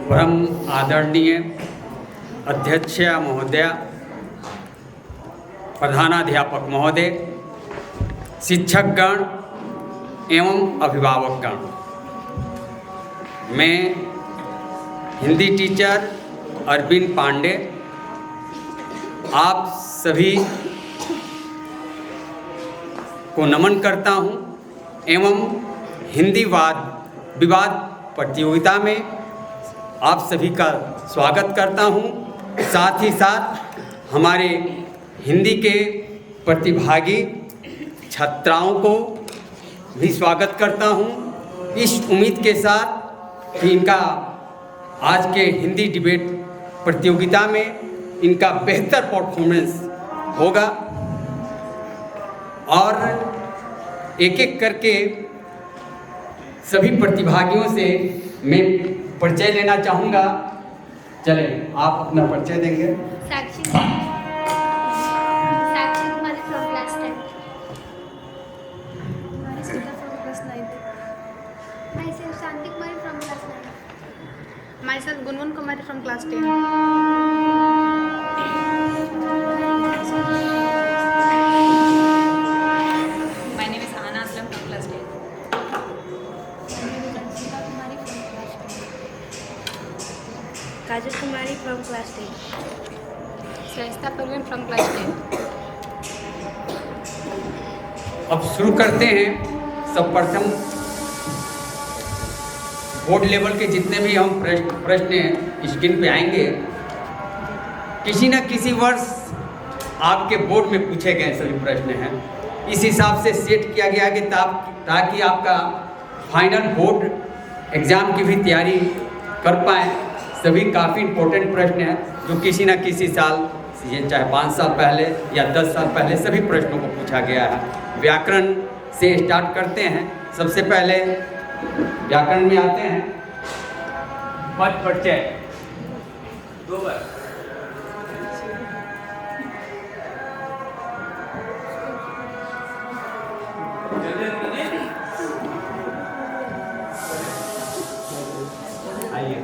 परम आदरणीय अध्यक्ष महोदय, प्रधानाध्यापक महोदय, शिक्षकगण एवं अभिभावकगण, मैं हिंदी टीचर अरविंद पांडे आप सभी को नमन करता हूं एवं हिंदी वाद विवाद प्रतियोगिता में आप सभी का स्वागत करता हूं। साथ ही साथ हमारे हिंदी के प्रतिभागी छात्राओं को भी स्वागत करता हूं, इस उम्मीद के साथ कि इनका आज के हिंदी डिबेट प्रतियोगिता में इनका बेहतर परफॉर्मेंस होगा। और एक एक करके सभी प्रतिभागियों से मैं परिचय लेना चाहूँगा। चले, आप अपना परिचय देंगे। साक्षी कुमारी from class 10. Marisita from class 9th. Myself Shanti Kumari from class 9. Myself Gunwan Kumari from class 10. My name is Ana Aslam from class 10. Kajal Kumari from class 10. Shaista Parveen from class 10. अब शुरू करते हैं। सर्वप्रथम board level के जितने भी हम प्रश्न स्क्रीन पे आएंगे, किसी न किसी वर्ष आपके बोर्ड में पूछे गए सभी प्रश्न हैं। इस हिसाब से सेट किया गया कि ताकि आपका फाइनल बोर्ड एग्ज़ाम की भी तैयारी कर पाएँ। सभी काफ़ी इम्पोर्टेंट प्रश्न हैं जो किसी न किसी साल, ये चाहे 5 साल पहले या 10 साल पहले, सभी प्रश्नों को पूछा गया है। व्याकरण से स्टार्ट करते हैं। सबसे पहले व्याकरण में आते हैं। पद परिचय 2 बार। आइए,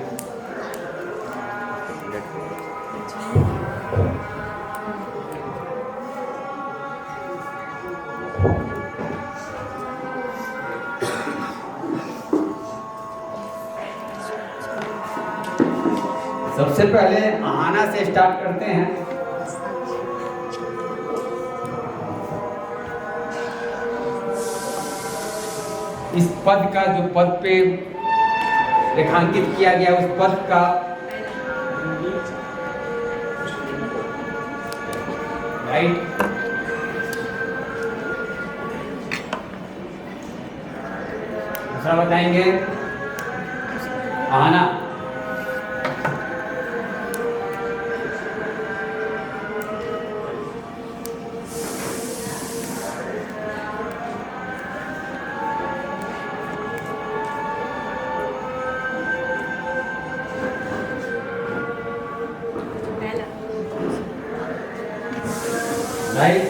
सबसे पहले आहाना से स्टार्ट करते हैं। इस पद का जो पद पे रेखांकित किया गया उस पद का राइट दूसरा बताएंगे आहाना। Right,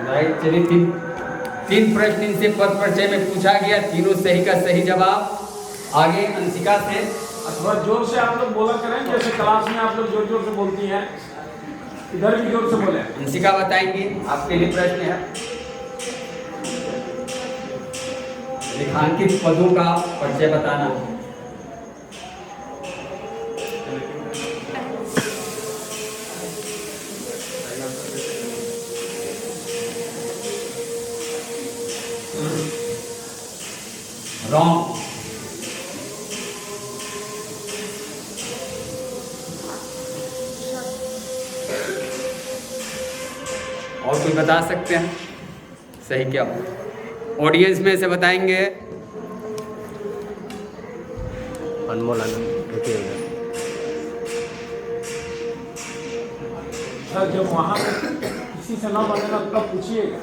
right. चलिए, तीन प्रश्न इनसे पद परिचय में पूछा गया, तीनों सही का सही जवाब। आगे अंशिका से। थोड़ा जोर से आप लोग बोला करें, जैसे क्लास में आप लोग जोर जोर से बोलती हैं, इधर भी जोर से बोले। अंशिका बताएंगी, आपके लिए प्रश्न है। रेखांकित पदों का परिचय बताना। रॉन्ग। और कोई बता सकते हैं सही क्या हो? ऑडियंस में से बताएंगे। अनमोल आनंद। सर जब वहाँ किसी से ना बने ना तब पूछिएगा।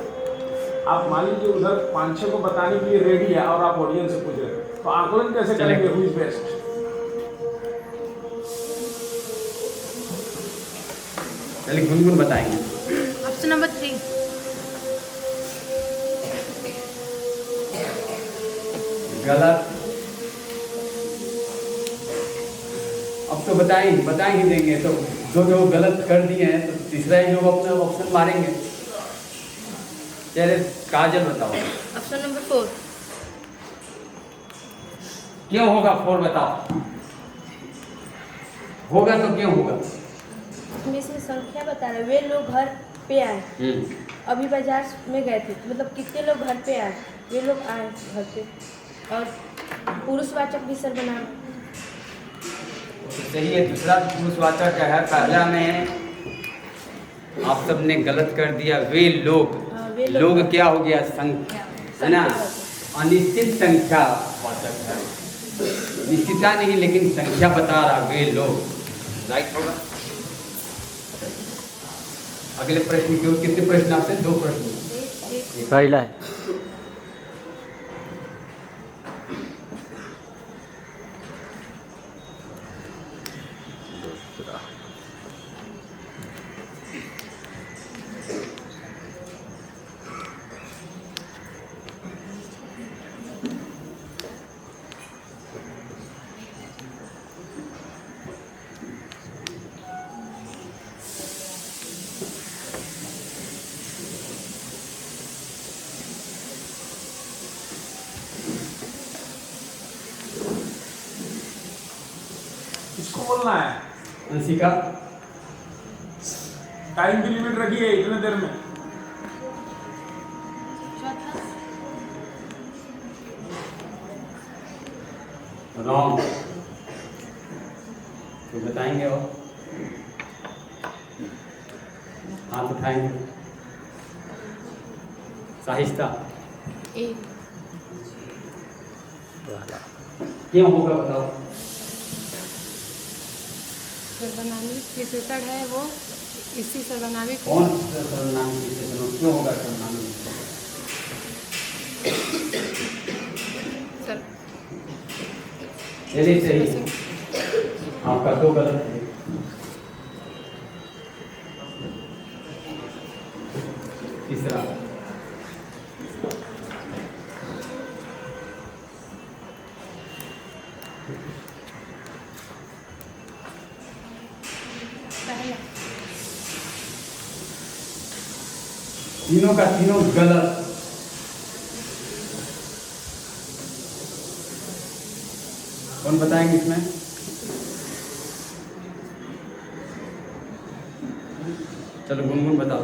आप मान लीजिए उधर 5-6 को बताने के लिए रेडी है और आप ऑडियंस से पूछ रहे हैं, तो आकलन कैसे करेंगे हु इज बेस्ट? चलिए गुनगुन बताएंगे। Option number 3। गलत। अब तो बता ही देंगे, तो जो गलत कर दिए हैं तो तीसरा ही लोग अपना ऑप्शन मारेंगे। चलिए काजल बताओ। Option number 4। क्यों होगा 4 बताओ। होगा तो क्यों होगा? इसमें से संख्या बता रहे, वे लोग घर पे आए, अभी बाजार में गए थे, मतलब कितने लोग घर पे आए, वे लोग आए घर पे, और पुरुषवाचक भी सर्वनाम। सही है, दूसरा पुरुषवाचक है। पहला में आप सबने गलत कर दिया। वे लोग, वे लोग क्या हो गया? संख्या है ना, अनिश्चित संख्या वाचक है। निश्चितता नहीं लेकिन संख्या बता रहा, वे लोग राइट होगा। अगले प्रश्न की ओर कितने प्रश्न आपसे? 2 प्रश्न। पहला है। दूसरा। किसको बोलना है? अंशिका, टाइम की लिमिट रखिए इतने देर में। रॉन्ग। तो बताएंगे और हाथ उठाएंगे। साहिस्ता, ए। वाला। क्यों होगा बताओ। सर्वनामिक विशेषण है वो, इसी सर्वनामिक कौन सा सर्वनाम विशेषण? क्यों होगा सर्वनाम विशेषण? सर चलिए सही, आपका 2 गलत है। तीसरा, पहला। तीनों का तीनों गलत। कौन बताएंगे इसमें? चलो गुनगुन बताओ।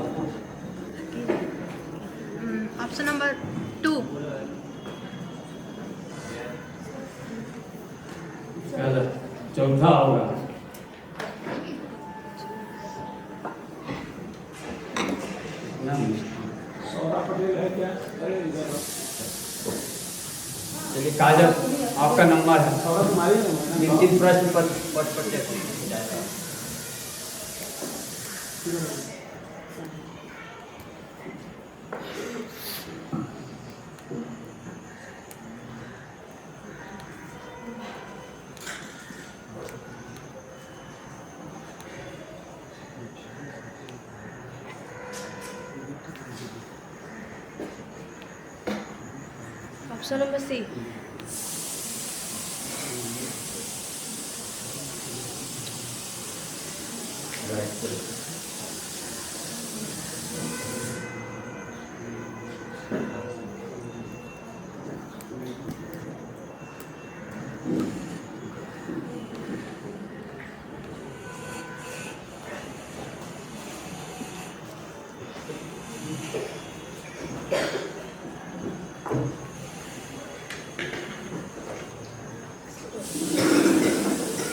Option number 2। गलत। चौथा होगा। सौरा पटेल है क्या? चलिए काजल, आपका नंबर है। सौरा तुम्हारी है। 3 प्रश्न पर जाएगा। Option number C.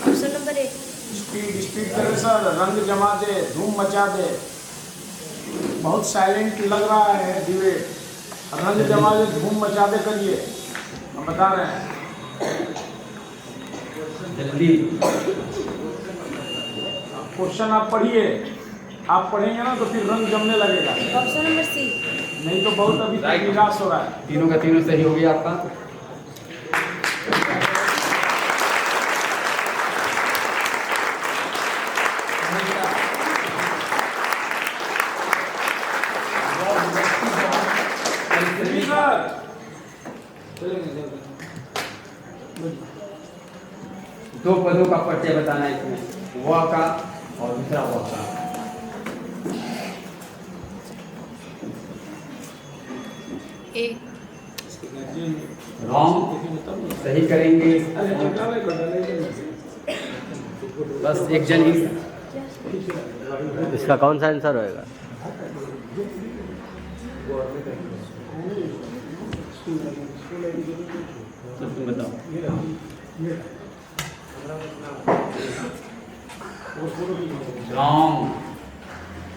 Option number A. Speed करे सर, रंग जमा दे, धूम मचा दे। बहुत साइलेंट लग रहा है डिबेट। रंग जमा दे, धूम मचा दे करिए, हम बता रहे हैं। जल्दी। क्वेश्चन आप पढ़िए। आप पढ़ेंगे ना तो फिर रंग जमने लगेगा, ऑप्शन नंबर सी। नहीं तो बहुत अभी तक Right. निराश हो रहा है। तीनों का तीनों सही हो गया आपका। जी सर, दो पदों का परिचय बताना है इसमें, वह का और दूसरा वह का। ए। रॉन्ग, सही करेंगे बस एक जन ही। इसका कौन सा आंसर होएगा? तो तुम बताओ। रॉन्ग,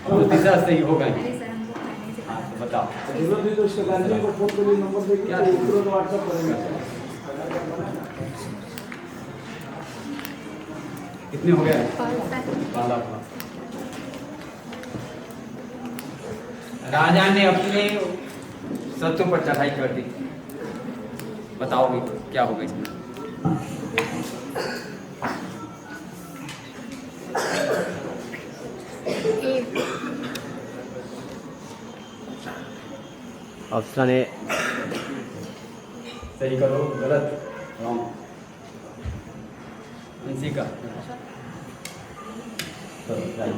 तो तीसरा सही होगा। हाँ तो बताओ। जरूरत है तो इसके गार्जियन को फोन करिए, नंबर देखिए, तुरंत व्हाट्सएप करेंगे। कितने हो गए? 12। राजा ने अपने शत्रु पर चढ़ाई कर दी, बताओगे क्या होगा इसमें? ए। Option A. सही करो, गलत, रॉन्ग। इसी का चलो राइट।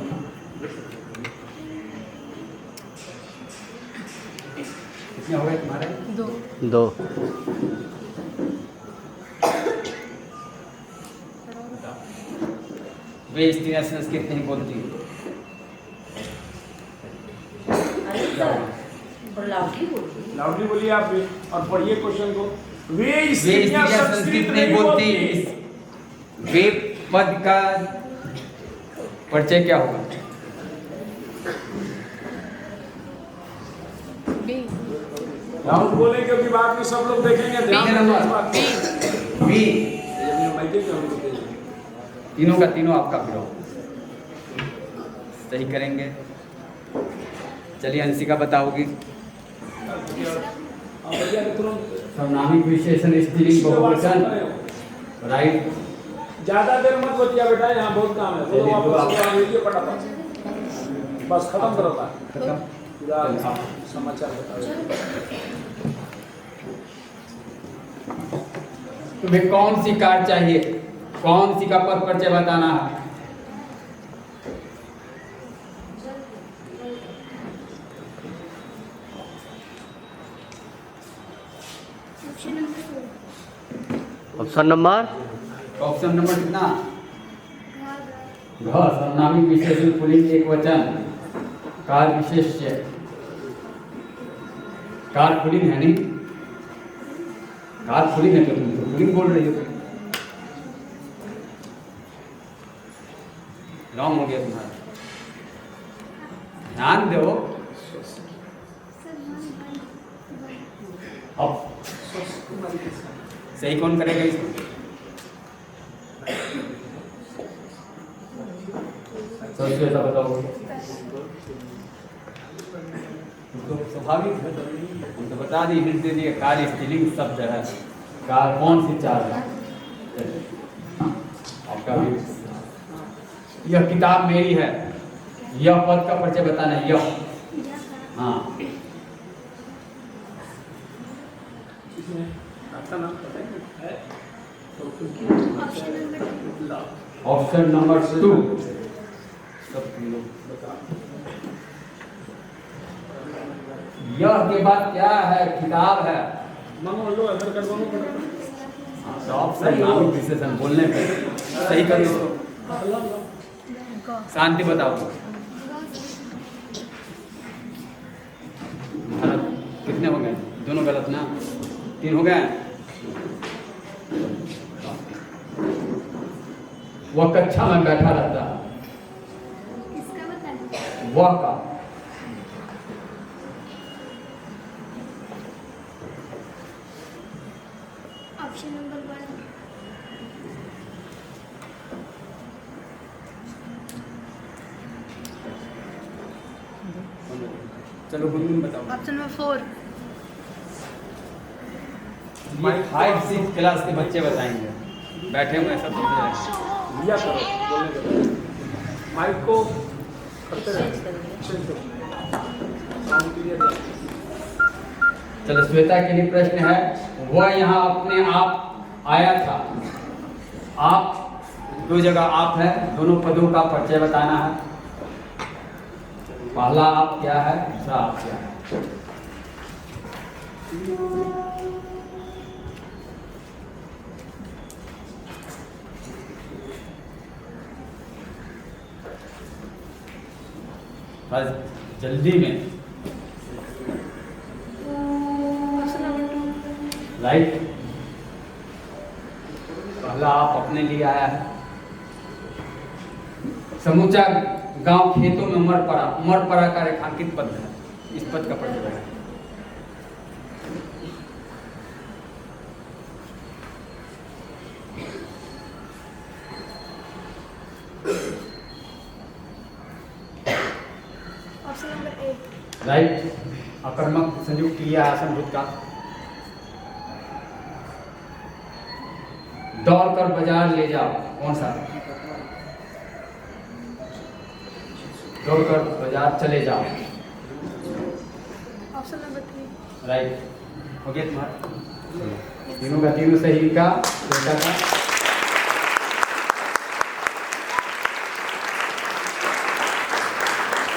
कितने हो गए तुम्हारे? 2। 2। वे स्त्रियां संस्कृत नहीं बोलती। क्या होगा? लाउडली बोलिए आप भी और पढ़िए क्वेश्चन को। वे वे स्त्रियां स्त्रियां संस्कृत नहीं बोलती। वे पद का परिचय क्या होगा? बी। राउंड बोले क्योंकि बाद में सब लोग देखेंगे, ध्यान बी रखना नंबर। इस बात पे। वी, ये माइक के हम लोग देखेंगे। तीनों का तीनों आपका गिरो सही करेंगे। चलिए अंशिका बताओगी। आप भैया ने तुरंत सर्वनामिक विशेषण स्त्रीलिंग बहुवचन, राइट। ज्यादा देर मत बतिया बेटा, यहाँ बहुत काम है। चलिए, तो वापस आप- वीडियो फटाफट बस खत्म करो था। खत्म। पूरा समाचार बताओ। तुम्हें कौन सी कार चाहिए, कौन सी का पद परिचय बताना है? Option number 4। Option number option number कितना? घ, सर्वनामिक विशेषण पुल्लिंग एक वचन, कार विशेष्य। कार पुल्लिंग है नहीं, कार पुल्लिंग है तो तुम तो पुल्लिंग बोल रही हो। रॉन्ग हो गया तुम्हारा, ध्यान दो। अब सही कौन करेगा इसको? सबसे ऐसा बताओ। तो स्वाभाविक है, हम तो बता दी, हिंट दे दिए। कार स्त्रीलिंग शब्द है, कार कौन सी चार है? आपका भी यह किताब मेरी है, यह पद का परिचय बताना है। यह, हाँ, आपका नाम पता है? Option number 2। Option number 2। सब तुम लोग यह के बाद क्या है? किताब है। मानो लो अंदर कर दो फटाफट। हाँ, तो ऑप्शन नामिक विशेषण बोलने पे सही करो इसको। शांति बताओ। गलत। कितने हो गए? दोनों गलत ना? 3 हो गए। वह कक्षा में बैठा रहता है, इसका बताना। वह का। Option number 1। चलो गुनगुन बताओ। Option number 4। ये 5-6 क्लास के बच्चे बताएंगे, बैठे हुए सब समझ रहे हैं। लिया करो बोलने के बाद। माइक को करते रहे चेंज करो साउंड क्लियर है। चलो श्वेता के लिए प्रश्न है, वह यहाँ अपने आप आया था। आप, दो जगह आप है, दोनों पदों का परिचय बताना है। पहला आप क्या है, दूसरा आप क्या है। बस जल्दी में। Option number 2। राइट, पहला आप अपने लिए आया है। समूचा गांव खेतों में उमड़ पड़ा का रेखांकित पद है, इस पद का परिचय है। Option number 8। राइट, आक्रमक संयुक्त क्रिया आसन भूत का। दौड़ कर बाजार ले जाओ, कौन सा। दौड़ कर बाजार चले जाओ। Option number 3। राइट, हो गया तुम्हारा तीनों का तीनों सही का का।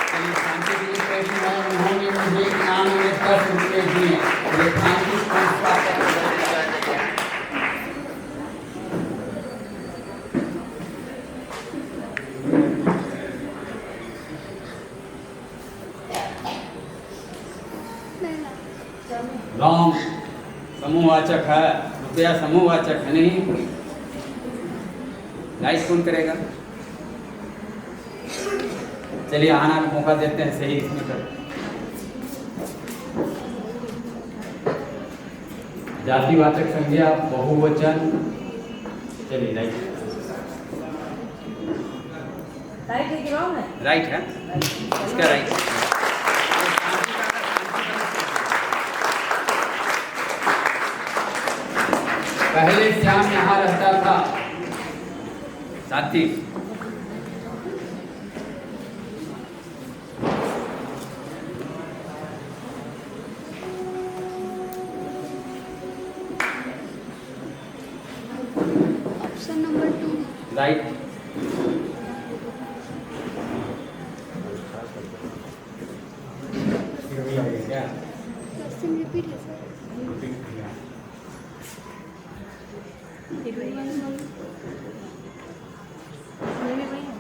चलिए शांति के लिए प्रश्न है, उन्होंने मुझे इनाम में 10 रुपये दिए, रेखांकित संस्था का राम समूहवाचक है, रुपया समूहवाचक है नहीं। लाइट कौन करेगा। चलिए आना का मौका देते हैं, सही इसमें कर। जातिवाचक संज्ञा बहुवचन। चलिए राइट, राइट है कि रॉन्ग है? राइट है इसका राइट। पहले श्याम यहाँ रहता था। साथी, ऑप्शन नंबर 2। राइट, क्या क्वेश्चन रिपीट है सर। फिर वही है। ये भी वही है।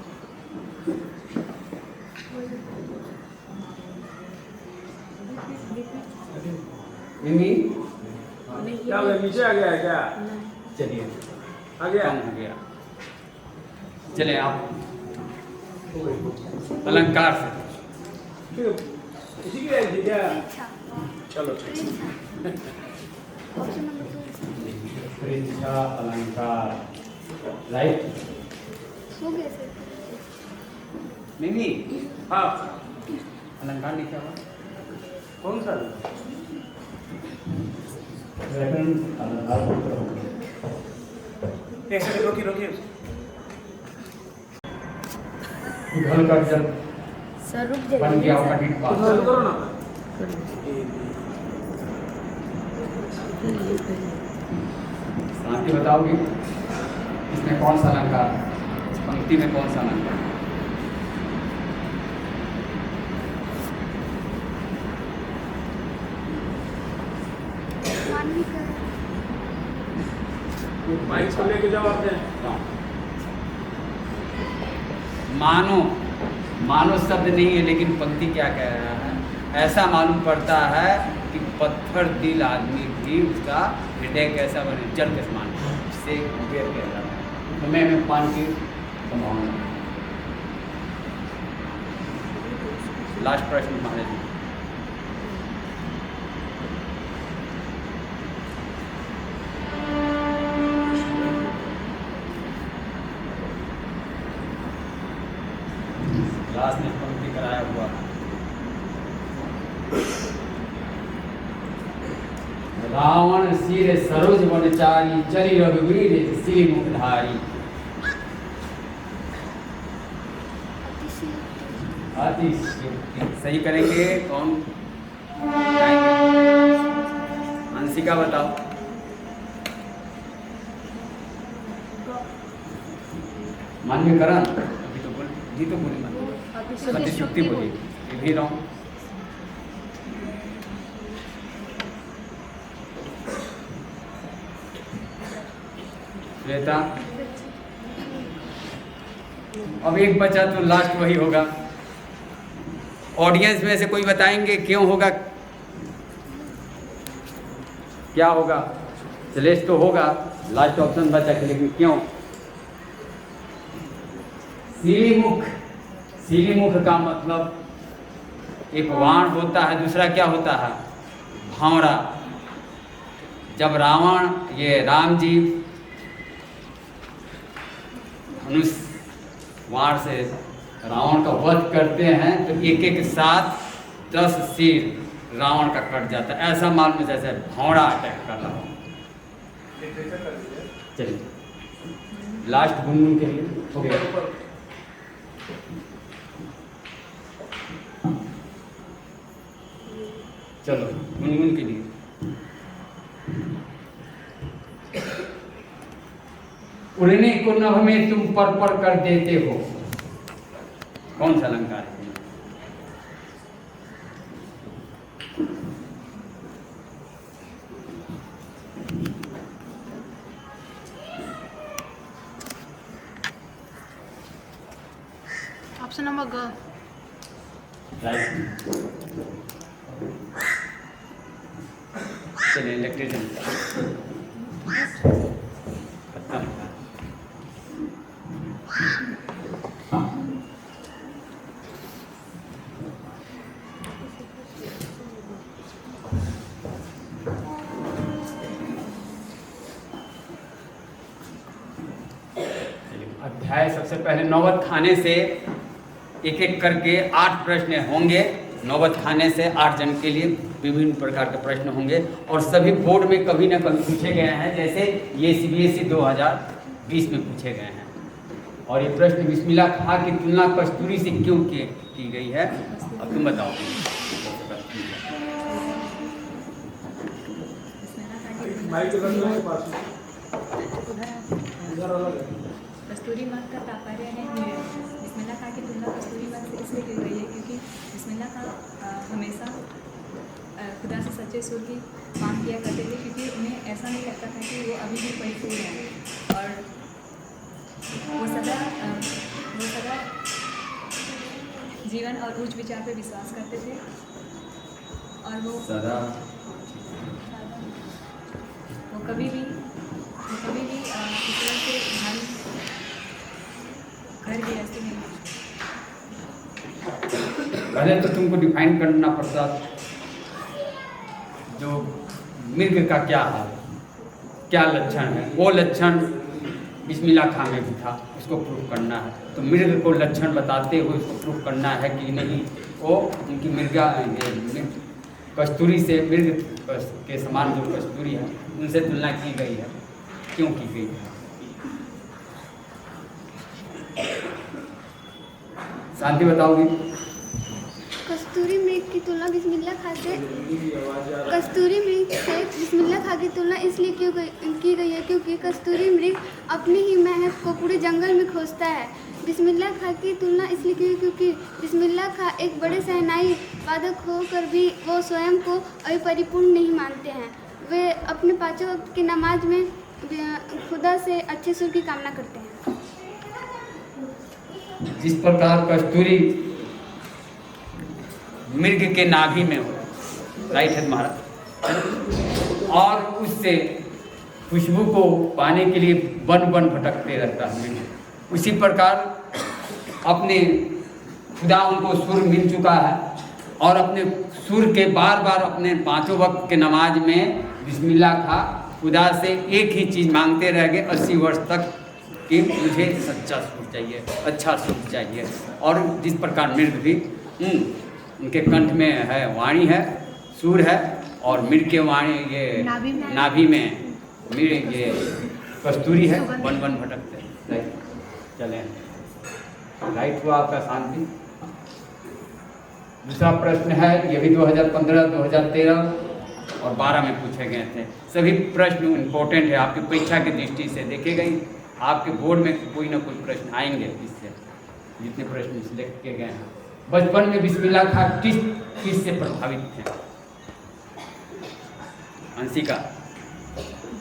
मिमी, क्या हो गया, नीचे आ गया है क्या? चलिए आ गया कम हो गया। चले आप अलंकार से। ठीक है, इसी की आई थी क्या? परीक्षा। चलो ठीक। Option number 2। परीक्षा अलंकार। राइट, हो गया सर। मिमी हाँ अलंकार लिखा हुआ। कौन सा? व्याकरण अलंकार एक सेकंड रोकिए। घर का जब सर रुक बन जाइए गया होगा सर। ठीक बात। चालू करो ना। शांति बताओगी इसमें कौन सा अलंकार, पंक्ति में कौन सा अलंकार। मानवीकरण। माइक को लेके जाओ आपने। मानो, मानो शब्द नहीं है, लेकिन पंक्ति क्या कह रहा है। ऐसा मालूम पड़ता है कि पत्थर दिल आदमी भी उसका हृदय कैसा बने, जल के समान से कह रहा है। समय में पान की संभावना। लास्ट प्रश्न महाराज जी। क्लास में पंक्ति कराया हुआ। रावण सिर सरोज वनचारी चली रघुवीर श्री मुखधारी। अतिशयोक्ति सही करेंगे कौन? अंशिका बताओ। मान्यकरण अभी तो बोल जी तो बोली मान्य अतिशयोक्ति बोली ये भी रहा। श्वेता अब एक बचा तो लास्ट वही होगा। ऑडियंस में से कोई बताएंगे क्यों होगा, क्या होगा? श्लेष तो होगा, लास्ट ऑप्शन बचा के, लेकिन क्यों? सीलीमुख। सीलीमुख का मतलब एक वाण होता है, दूसरा क्या होता है? भावरा। जब रावण ये राम जी धनुष वाण से रावण का वध करते हैं तो एक एक साथ 10 सिर रावण का कट जाता है। ऐसा मालूम जैसे भौरा अटैक कर रहा हो। चलिए लास्ट गुनगुन के लिए हो गया। चलो गुनगुन के लिए उड़ने को नभ में तुम पर कर देते हो, कौन सा अलंकार है? ऑप्शन नंबर ग। राइट। चलिए इलेक्ट्रिशियन खत्म। अध्याय सबसे पहले नौबत खाने से एक एक करके 8 प्रश्न होंगे। नौबत खाने से 8 जन के लिए विभिन्न प्रकार के प्रश्न होंगे और सभी बोर्ड में कभी ना कभी पूछे गए हैं। जैसे ये CBSE 2020 में पूछे गए हैं। और ये प्रश्न बिस्मिल्लाह खां की तुलना कस्तूरी से क्यों की गई है, अब तुम बताओ। कस्तूरी मध का तात्पर्य है बिस्मिल्लाह खां की तुलना कस्तूरी मध से इसलिए की गई है क्योंकि बिस्मिल्लाह खां हमेशा खुदा से सच्चे सुर की मांग किया करते थे, क्योंकि उन्हें ऐसा नहीं लगता था कि वो अभी भी परिपूर्ण है और वो सदा जीवन और उच्च विचार पे विश्वास करते थे और वो कभी भी ईश्वर से ध्यान घर गृहस्थी नहीं। पहले तो तुमको डिफाइन करना पड़ता जो मृग का क्या हाल, क्या लक्षण है। वो लक्षण बिस्मिल्लाह खां में भी था, उसको प्रूफ करना है। तो मृग को लक्षण बताते हुए उसको प्रूफ करना है कि नहीं वो उनकी मृगा कस्तूरी से मृग के समान जो कस्तूरी है उनसे तुलना की गई है। क्यों की गई है? शांति बताओगी। कस्तूरी मृग की तुलना बिस्मिल्लाह खां से कस्तूरी मृग से बिस्मिल्लाह खां की तुलना इसलिए की गई है क्योंकि कस्तूरी मृग अपनी ही महक को पूरे जंगल में खोजता है। बिस्मिल्लाह खां की तुलना इसलिए की क्योंकि बिस्मिल्लाह खां एक बड़े शहनाई वादक होकर भी वो स्वयं को अभी परिपूर्ण नहीं मानते हैं। वे अपने 5 वक्त की नमाज में खुदा से अच्छे सुर की कामना करते हैं। जिस प्रकार कस्तूरी मृग के नाभि में हो, राइट है तुम्हारा, और उससे खुशबू को पाने के लिए वन भटकते रहता है मृग। उसी प्रकार अपने खुदा उनको सुर मिल चुका है और अपने सुर के बार बार अपने 5 वक्त के नमाज में बिस्मिल्लाह खां खुदा से एक ही चीज़ मांगते रह गए 80 वर्ष तक कि मुझे सच्चा सुर चाहिए, अच्छा सुर चाहिए। और जिस प्रकार मृग भी उनके कंठ में है वाणी है, सूर है, और मृग के वाणी ये नाभि में मृग ये कस्तूरी है, वन वन भटकते हैं। चलें, लाइट हुआ आपका शांति। दूसरा प्रश्न है, ये भी 2015, 2013 और 12 में पूछे गए थे। सभी प्रश्न इम्पोर्टेंट है, आपकी परीक्षा की दृष्टि से देखे गए। आपके बोर्ड में कोई ना कोई प्रश्न आएंगे इससे, जितने प्रश्न सिलेक्ट किए गए हैं। बचपन में बिस्मिल्लाह खां किस से प्रभावित थे? अंशिका।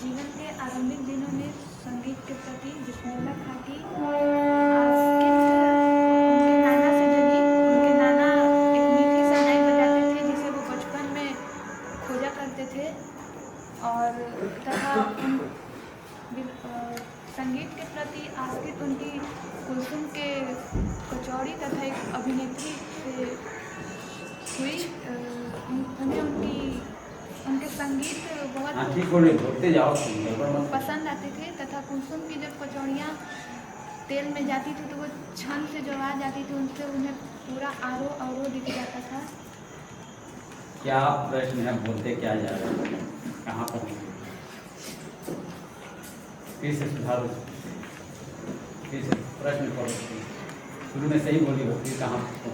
जीवन के आरंभिक दिनों में संगीत के प्रति बिस्मिल्लाह खां की उनके नाना से जगी। उनके नाना एक मीठी शहनाई बजाते थे जिसे वो बचपन में खोजा करते थे, और तथा संगीत के प्रति आस्कित उनकी कुलसुम के कचौड़ी तथा एक अभिनेत्री से हुई। उन्हें उनके संगीत बहुत पसंद आते थे, तथा कुलसुम की जब कचौड़ियाँ तेल में जाती थी तो वो छन से जो आ जाती थी, उनसे उन्हें पूरा आरो दिख जाता था। क्या प्रश्न है, बोलते क्या जा रहे हैं, कहाँ पर फिर से सुधारो, फिर से प्रश्न करो, शुरू में सही बोली हो, फिर कहाँ पर?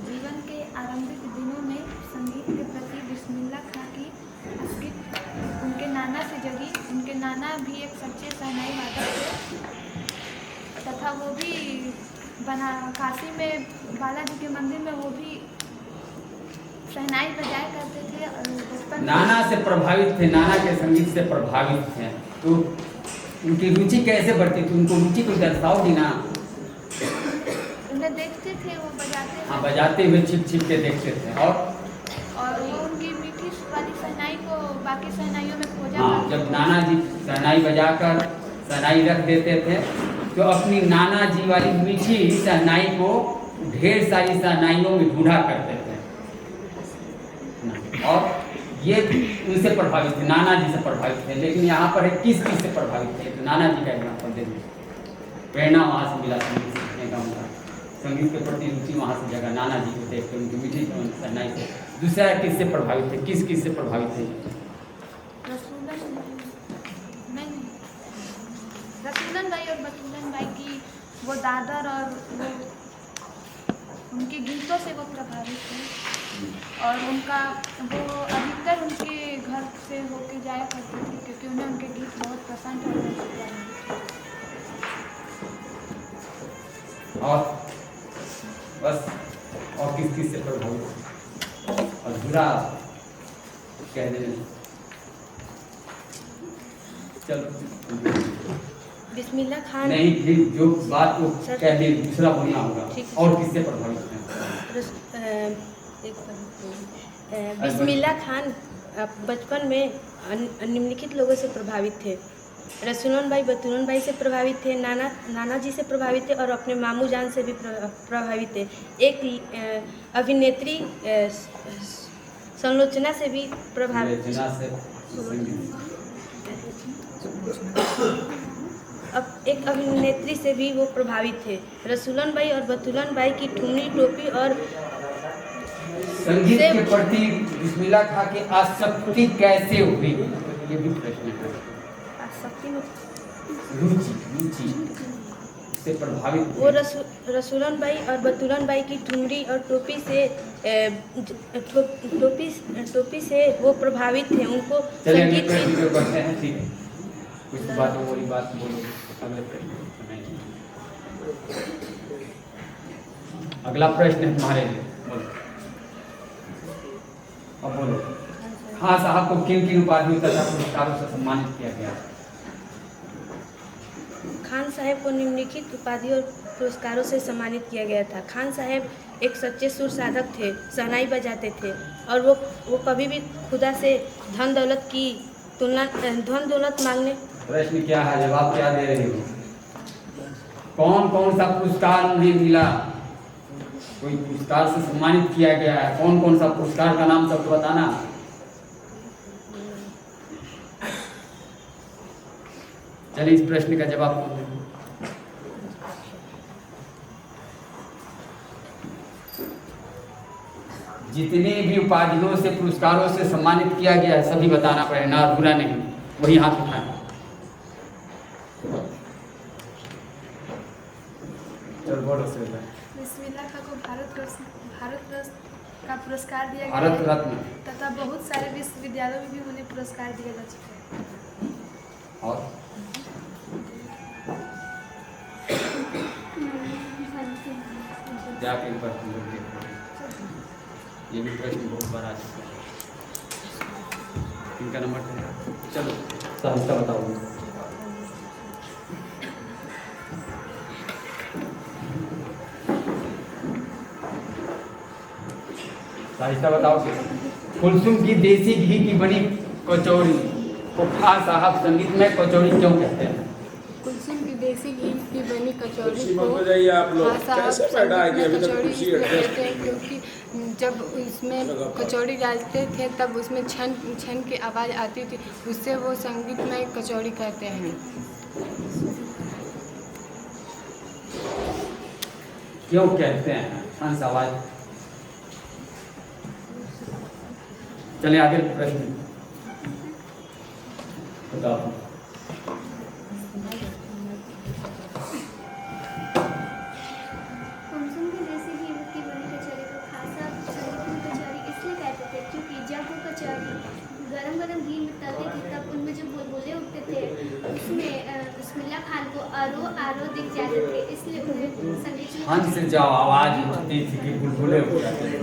जीवन के आरंभिक दिनों में संगीत के प्रति बिस्मिल्लाह खां की आस्कित उनके नाना से जगी। उनके नाना भी एक सच्चे शहनाई वादक थे, तथा वो भी काशी में बालाजी के मंदिर में वो भी शहनाई बजाया करते थे। और बचपन नाना से प्रभावित थे, नाना के संगीत से प्रभावित थे, तो उनकी रुचि कैसे बढ़ती थी? उनको रुचि को दर्शाओगी ना? उन्हें देखते थे वो बजाते थे। हाँ, बजाते हुए छिप छिप के देखते थे, और वो उनकी मीठी वाली शहनाई को बाकी शहनाइयों में खोजा। हाँ, जब नाना जी शहनाई बजाकर शहनाई रख देते थे तो अपनी नाना जी वाली मीठी शहनाई को ढेर सारी शहनाइयों में ढूंढा करते थे, और ये उनसे प्रभावित थे, नाना जी से प्रभावित थे। लेकिन यहाँ पर है किस चीज़ से प्रभावित थे? तो नाना जी का एग्जाम्पल दे दीजिए। प्रेरणा वहाँ से मिला संगीत सीखने का, उनका संगीत के प्रति रुचि वहाँ से जगह, नाना जी को देख कर उनकी मीठी शहनाई से। दूसरा किससे प्रभावित थे, किस से प्रभावित थे? रसूलन भाई और बतूलन भाई की वो दादर और वो उनके गीतों से वो प्रभावित थे, और उनका वो अधिकतर उनके घर से होके जाया करते थे क्योंकि उन्हें उनके गीत बहुत पसंद थे। और बस, और किस से प्रभावित? अधूरा कह देने, चलो बिस्मिल्लाह खान नहीं, फिर जो बात को कह दे दूसरा बोलना होगा। और किससे प्रभावित हैं? बिस्मिल्लाह खान बचपन में निम्नलिखित लोगों से प्रभावित थे। रसूलन भाई बतूलन भाई से प्रभावित थे, नाना जी से प्रभावित थे, और अपने मामू जान से भी प्रभावित थे। एक अभिनेत्री संलोचना से भी प्रभावित। अब एक अभिनेत्री से भी वो प्रभावित थे। रसूलन भाई और बतूलन भाई की ठुमरी टोपी और संगीत के प्रति बिस्मिल्लाह खां की आसक्ति कैसे हुई? ये भी प्रश्न है। आसक्ति में रुचि से प्रभावित वो रसूलन भाई और बतूलन भाई की ठुमरी और टोपी से वो प्रभावित थे। उनको संगीत से बढ़ते हैं, ठीक है, कुछ बात वही बात बोलो। अगला प्रश्न है तुम्हारे लिए, बोलो। अब बोलो, खान साहब को किन उपाधियों तथा पुरस्कारों से सम्मानित किया गया? खान साहब को निम्नलिखित उपाधियों और पुरस्कारों से सम्मानित किया गया था। खान साहब एक सच्चे सुर साधक थे, शहनाई बजाते थे, और वो कभी भी खुदा से धन दौलत मांगने। प्रश्न क्या है, जवाब क्या दे रही हो? कौन सा पुरस्कार उन्हें मिला? कोई पुरस्कार से सम्मानित किया गया है, कौन सा पुरस्कार का नाम सबको बताना। चलिए इस प्रश्न का जवाब कौन देगा? जितने भी उपाधियों से पुरस्कारों से सम्मानित किया गया है सभी बताना पड़ेगा, ना अधूरा नहीं। वही हाथ उठाएं। चल बोलो श्वेता। बिस्मिल्लाह खां को भारत रत्न का पुरस्कार दिया गया भारत है रत्न तथा बहुत सारे विश्वविद्यालयों में भी उन्हें पुरस्कार दिया जा चुका है। और जाके एक बार हम लोग देखो। ये भी प्रश्न बहुत बार आ चुका है। इनका नंबर चलो सहजता बताओ। सहजता बताओ। कुलसुम की देसी घी की बनी कचौड़ी को खां साहब संगीत में कचौड़ी क्यों कहते हैं? कुलसुम की देसी घी की बनी कचौड़ी कुर्सी को पर हो जाइए आप लोग। खां साहब कैसे बैठा है कि अभी तक कचौड़ी कुर्सी इसलिए एडजस्ट कहते हैं क्योंकि जब इसमें कचौड़ी डालते थे तब उसमें छन की आवाज़ आती थी, उससे वो संगीत में कचौड़ी कहते हैं। क्यों कहते हैं हंस आवाज? चलिए आगे प्रश्न बताओ। कुमसुम की देसी घी की बनी कचौरी को खासा संगीत में कचौरी इसलिए कहते थे क्योंकि जब वो कचौरी गरम गरम घी में तलते थे तब उनमें जो बुलबुले उठते थे उसमें बिस्मिल्लाह खान को आरो आरो दिख जाते थे, इसलिए उन्हें संगीत में हंस जाओ आवाज उठती थी कि बुलबुले उठ जाते थे।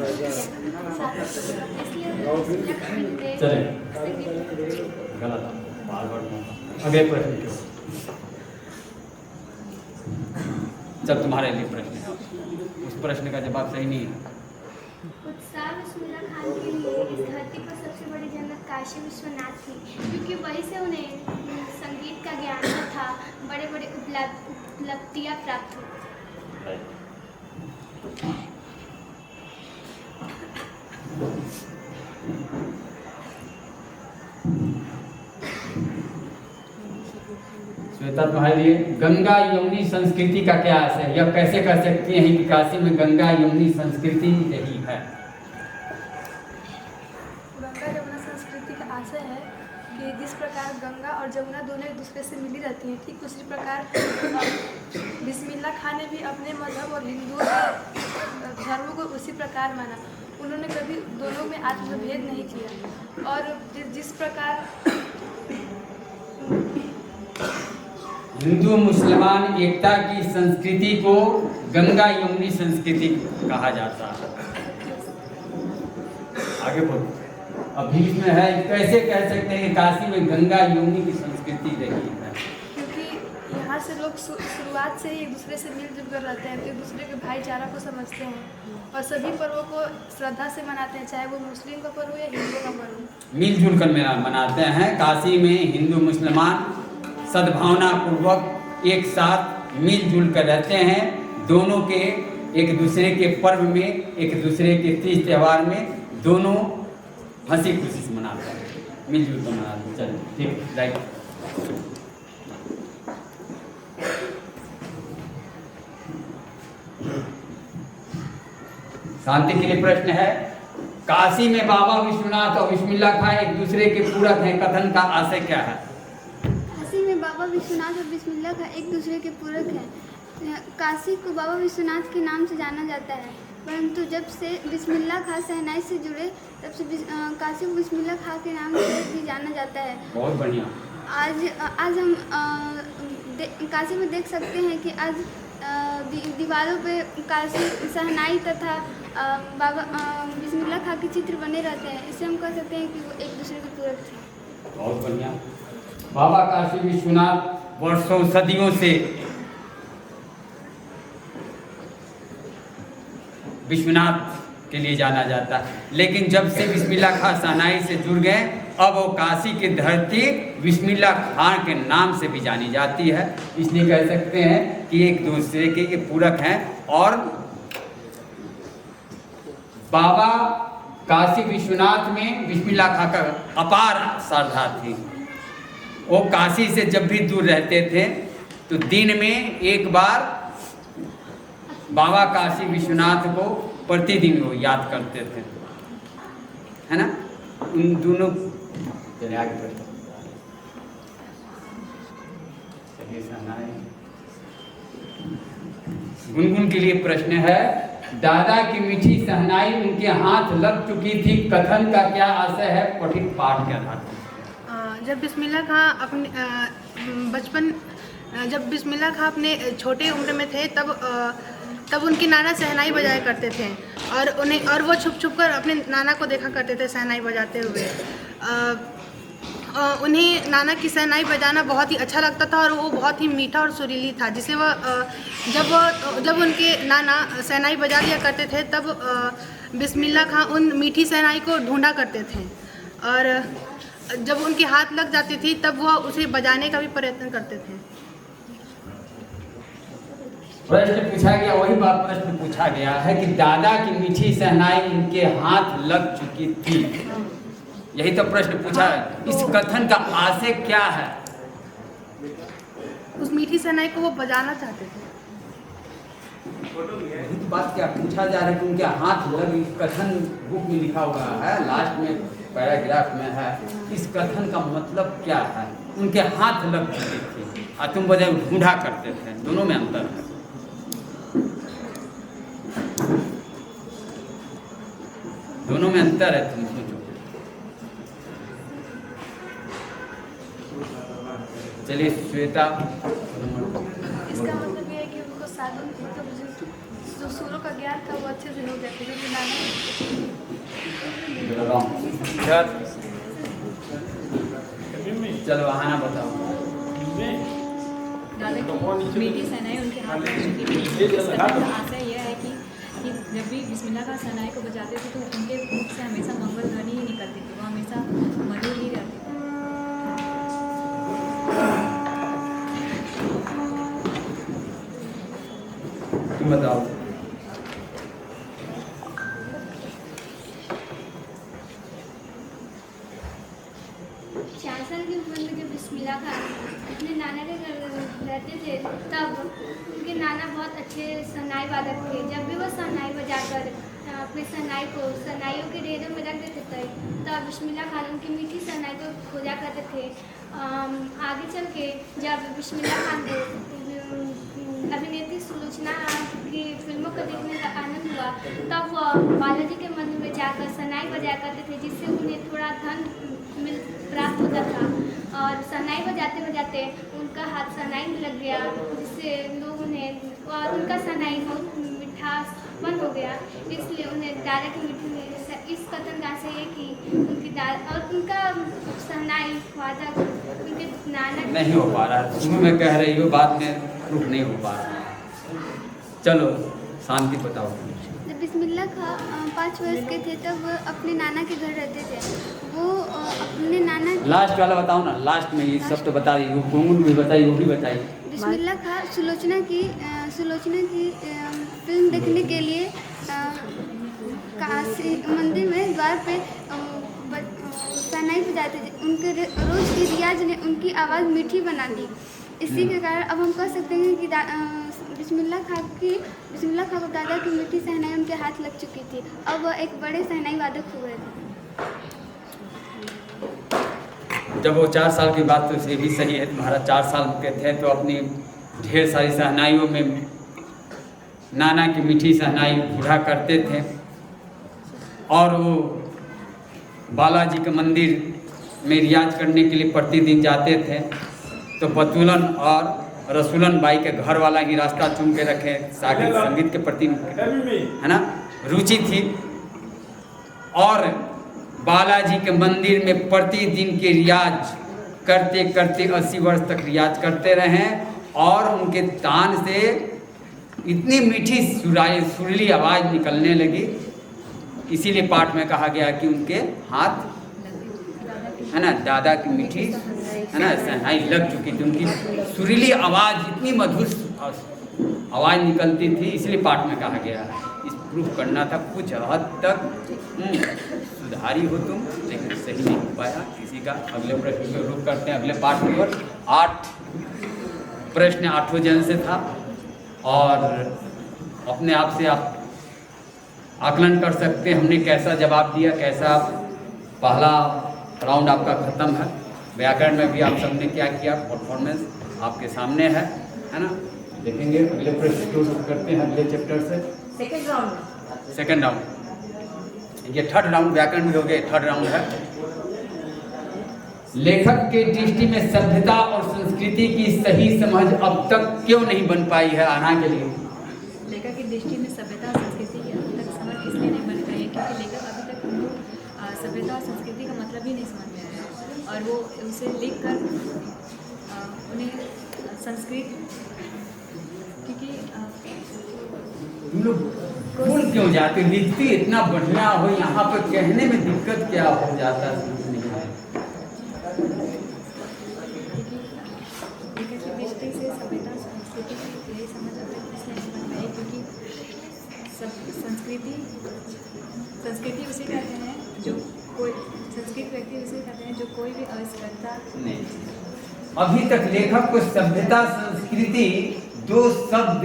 इसलिए उन्हें बिस्मिल्लाह खान के चले संगीत में गलत बार बार अगले प्रश्न क्यों? जब तुम्हारे लिए प्रश्न है उस प्रश्न का जवाब सही नहीं है। उत्साह बिस्मिल्लाह खान के लिए इस धरती पर सबसे बड़ी जन्नत काशी विश्वनाथ थी, क्योंकि वहीं से उन्हें संगीत का ज्ञान था, बड़े बड़े उपलब्धियाँ प्राप्त हुई। श्वेता तुम्हारे लिए गंगा यमुनी संस्कृति का क्या आशय है? यह कैसे कह सकती हैं कि काशी में गंगा यमुनी संस्कृति रही है? गंगा जमुना संस्कृति का आशय है कि जिस प्रकार गंगा और जमुना दोनों एक दूसरे से मिली रहती हैं, ठीक उसी प्रकार बिस्मिल्लाह खां ने भी अपने मजहब और हिंदुओं के धर्म को उसी प्रकार माना। उन्होंने कभी दोनों में आत्मभेद नहीं किया और जिस प्रकार हिंदू मुसलमान एकता की संस्कृति को गंगा यमुनी संस्कृति कहा जाता है। आगे बोलो। अब बीच में है, कैसे कह सकते हैं कि काशी में गंगा यमुनी की संस्कृति रही है? क्योंकि यहाँ से लोग शुरुआत से ही एक दूसरे से मिलजुल कर रहते हैं, तो एक दूसरे के भाईचारा को समझते हैं और सभी पर्वों को श्रद्धा से मनाते हैं, चाहे वो मुस्लिम का पर्व हो या हिंदू का पर्व हो। मिलजुल कर मनाते हैं। काशी में हिंदू मुसलमान सद्भावना पूर्वक एक साथ मिलजुल कर रहते हैं। दोनों के एक दूसरे के पर्व में, एक दूसरे के तीज त्यौहार में दोनों हंसी खुशी से मनाते हैं, मिलजुल कर मनाते हैं। चलिए ठीक, राइट। शांति के लिए प्रश्न है, काशी में बाबा विश्वनाथ और बिस्मिल्लाह खां एक दूसरे के पूरक हैं, कथन का आशय क्या है? काशी में बाबा विश्वनाथ और बिस्मिल्लाह खां एक दूसरे के पूरक हैं। काशी को बाबा विश्वनाथ के नाम से जाना जाता है, परंतु जब से बिस्मिल्लाह खां शहनाई से जुड़े तब से काशी को बिस्मिल्लाह खां के नाम से भी जाना जाता है। बहुत बढ़िया। आज हम काशी में देख सकते हैं कि आज दीवारों पे काशी शहनाई तथा बाबा बिस्मिल्लाह खां के चित्र बने रहते हैं। इससे हम कह सकते हैं कि वो एक दूसरे के पूरक थे। बहुत बढ़िया। बाबा काशी विश्वनाथ वर्षों सदियों से विश्वनाथ के लिए जाना जाता है, लेकिन जब से बिस्मिल्लाह खां शहनाई से जुड़ गए अब वो काशी की धरती बिस्मिल्लाह खां के नाम से भी जानी जाती है। इसलिए कह सकते हैं कि एक दूसरे के पूरक हैं। और बाबा काशी विश्वनाथ में बिस्मिल्लाह खां का अपार श्रद्धा थी। वो काशी से जब भी दूर रहते थे तो दिन में एक बार बाबा काशी विश्वनाथ को प्रतिदिन वो याद करते थे। है ना, उन दोनों चलिए आगे बढ़ते हैं। चलिए सहनाई गुनगुन के लिए प्रश्न है, दादा की मीठी सहनाई उनके हाथ लग चुकी थी, कथन का क्या आशय है पठित पाठ के आधार पर? जब बिस्मिल्लाह खां अपने छोटे उम्र में थे तब उनके नाना शहनाई बजाया करते थे और वो छुप छुप कर अपने नाना को देखा करते थे शहनाई बजाते हुए। उन्हें नाना की शहनाई बजाना बहुत ही अच्छा लगता था और वो बहुत ही मीठा और सुरीली था, जिसे जब उनके नाना शहनाई बजा लिया करते थे तब बिस्मिल्लाह खां उन मीठी शहनाई को ढूंढा करते थे और जब उनके हाथ लग जाती थी तब वह उसे बजाने का भी प्रयत्न करते थे। प्रश्न पूछा गया, वही बात प्रश्न पूछा गया है कि दादा की मीठी शहनाई उनके हाथ लग चुकी थी, यही तो प्रश्न पूछा है। इस कथन का आशय क्या है? उस मीठी शहनाई को वो बजाना चाहते थे। वही बात क्या पूछा जा रहा है कि उनके हाथ लग, इस कथन बुक में लिखा हुआ है, लास्ट में पैराग्राफ में है। इस कथन का मतलब क्या है? उनके हाथ लग चुके थे और तुम बजाय ढूंढा करते थे, दोनों में अंतर है। दोनों में अंतर है, तुम सोचो। चलिए श्वेता। इसका मतलब ये है कि उनको साधन मतलब जो सुरों का ज्ञान था वो अच्छे से हो गया था, जो कि नाना चलो आना बताओ। दादा की मीठी सहनाई उनके हाथ में चुकी थी। इस कथन का आशय यह है कि जब भी बिस्मिल्लाह खां सहनाई को बजाते थे तो उनके मुख से हमेशा मंगल ध्वनि ही निकलती थी, वो हमेशा मधुर ही रहती थी। तुम बताओ। 4 साल की उम्र में जब बिस्मिल्लाह खां अपने नाना के घर रहते थे तब उनके नाना बहुत अच्छे शहनाई वादक थे। जब भी वो शहनाई बजाकर अपने शहनाइयों के ढेरों में रख देते थे तब बिस्मिल्लाह खां उनकी मीठी शहनाई को खोजा करते थे। आगे चल के जब बिस्मिल्लाह खां को अभिनेत्री सुलोचना की फिल्मों को देखने का आनंद हुआ तब वह बालाजी के मंदिर में जाकर शहनाई बजाया करते थे, जिससे उन्हें थोड़ा धन प्राप्त होता था। और शहनाई बजाते बजाते उनका हाथ शहनाई में लग गया, जिससे लोग उन्हें और उनका शहनाई बहुत मिठास बंद हो गया, इसलिए उन्हें दादा की मीठी। इस कथन का आशय है कि उनकी दादा और उनका शहनाई वादक उनके नाना नहीं हो पा रहा, शुरू में कह रही हो, बाद में प्रूफ नहीं हो पा रहा। चलो शांति बताओ। जब बिस्मिल्लाह खां 5 वर्ष के थे तब वो अपने नाना के घर रहते थे। वो अपने नाना लास्ट वाला बताओ ना, लास्ट में ये सब तो बता रही हो, गुनगुन भी बताइए, वो भी बताइए। बिस्मिल्लाह खां सुलोचना की फिल्म देखने के लिए काशी मंदिर में द्वार पे शहनाई बजाते थे। उनके रोज़ की रियाज ने उनकी आवाज़ मीठी बना दी। इसी के कारण अब हम कह सकते हैं कि बिस्मिल्लाह खां को दादा की मीठी शहनाई उनके हाथ लग चुकी थी। अब वह एक बड़े शहनाई वादक हो गए थे। जब वो 4 साल की बात, तो ये भी सही है, तुम्हारा 4 साल के थे तो अपनी ढेर सारी शहनाइयों में नाना की मीठी शहनाई ढूंढा करते थे और वो बालाजी के मंदिर में रियाज करने के लिए प्रतिदिन जाते थे। तो बतूलन और रसूलन बाई के घर वाला ही रास्ता चुन के रखे, संगीत के प्रति है ना रुचि थी और बालाजी के मंदिर में प्रतिदिन के रियाज करते करते 80 वर्ष तक रियाज करते रहे और उनके तान से इतनी मीठी सुरीली आवाज़ निकलने लगी। इसीलिए पाठ में कहा गया कि उनके हाथ है ना दादा की मीठी है ना शहनाई लग चुकी थी। उनकी सुरीली आवाज़ इतनी मधुर आवाज़ निकलती थी, इसलिए पाठ में कहा गया है। इस प्रूफ करना था, कुछ हद तक सुधारी हो तुम, लेकिन सही नहीं हो पाया किसी का। अगले प्रश्न को रुक करते हैं, अगले पाठ की ओर। 8 प्रश्न 8 जन से था और अपने आप से आप आकलन कर सकते हैं हमने कैसा जवाब दिया, कैसा पहला राउंड आपका ख़त्म है। व्याकरण में भी आप सबने क्या किया, परफॉर्मेंस आपके सामने है ना। देखेंगे अगले प्रश्न को करते हैं अगले चैप्टर से। सेकंड राउंड, ये थर्ड राउंड व्याकरण में हो गया, थर्ड राउंड है। लेखक के दृष्टि में सभ्यता और संस्कृति की सही समझ अब तक क्यों नहीं बन पाई है? आना के लिए लेखक की दृष्टि में सभ्यता और संस्कृति की अभी तक समझ इसलिए नहीं बन पाई है क्योंकि लेखक अभी तक हमको सभ्यता और संस्कृति का मतलब ही नहीं समझ में आया है, और वो उसे लिख कर उन्हें संस्कृत, क्योंकि तुम लोग भूल क्यों जाते? लिखती इतना बढ़िया हो, यहाँ पर कहने में दिक्कत क्या हो जाता है? लेखक की दृष्टि से सभ्यता और संस्कृति की यही समझ अब तक इसलिए नहीं बन पाई क्योंकि संस्कृति उसे कहते हैं जो कोई संस्कृत व्यक्ति उसे कहते हैं जो कोई भी अस्पष्टता नहीं। अभी तक लेखक को सभ्यता संस्कृति दो शब्द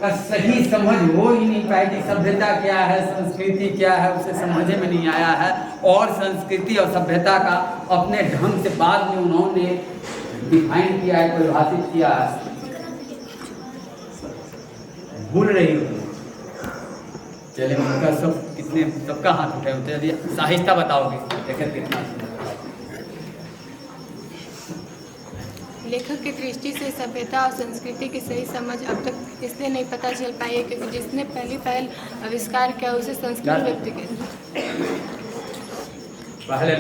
का सही समझ हो ही नहीं पाई कि सभ्यता क्या है, संस्कृति क्या है, उसे समझे में नहीं आया है। और संस्कृति और सभ्यता का अपने ढंग से बाद में उन्होंने डिफाइन किया है, परिभाषित किया है। भूल रही हो। चलिए उनका सब कितने सबका हाथ उठाए, चलिए साहित्य बताओगे, देखें कितना। लेखक की दृष्टि से सभ्यता और संस्कृति की सही समझ अब तक इसलिए नहीं पता चल पाई है क्योंकि जिसने पहल आविष्कार किया उसे संस्कृत व्यक्ति कहते हैं। पहले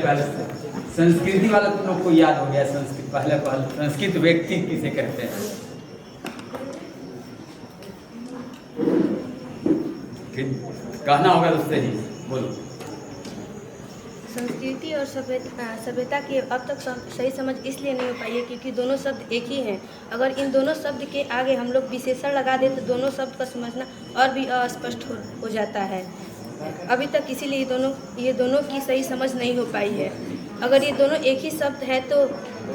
संस्कृति वाला तुम लोग को याद हो गया। संस्कृत पहले संस्कृत व्यक्ति किसे कहते हैं? फिर कहना होगा तो सही बोलो। संस्कृति और सभ्यता की अब तक सही समझ इसलिए नहीं हो पाई है क्योंकि दोनों शब्द एक ही हैं। अगर इन दोनों शब्द के आगे हम लोग विशेषण लगा दें तो दोनों शब्द का समझना और भी अस्पष्ट हो जाता है। अभी तक इसीलिए ये दोनों की सही समझ नहीं हो पाई है। अगर ये दोनों एक ही शब्द है तो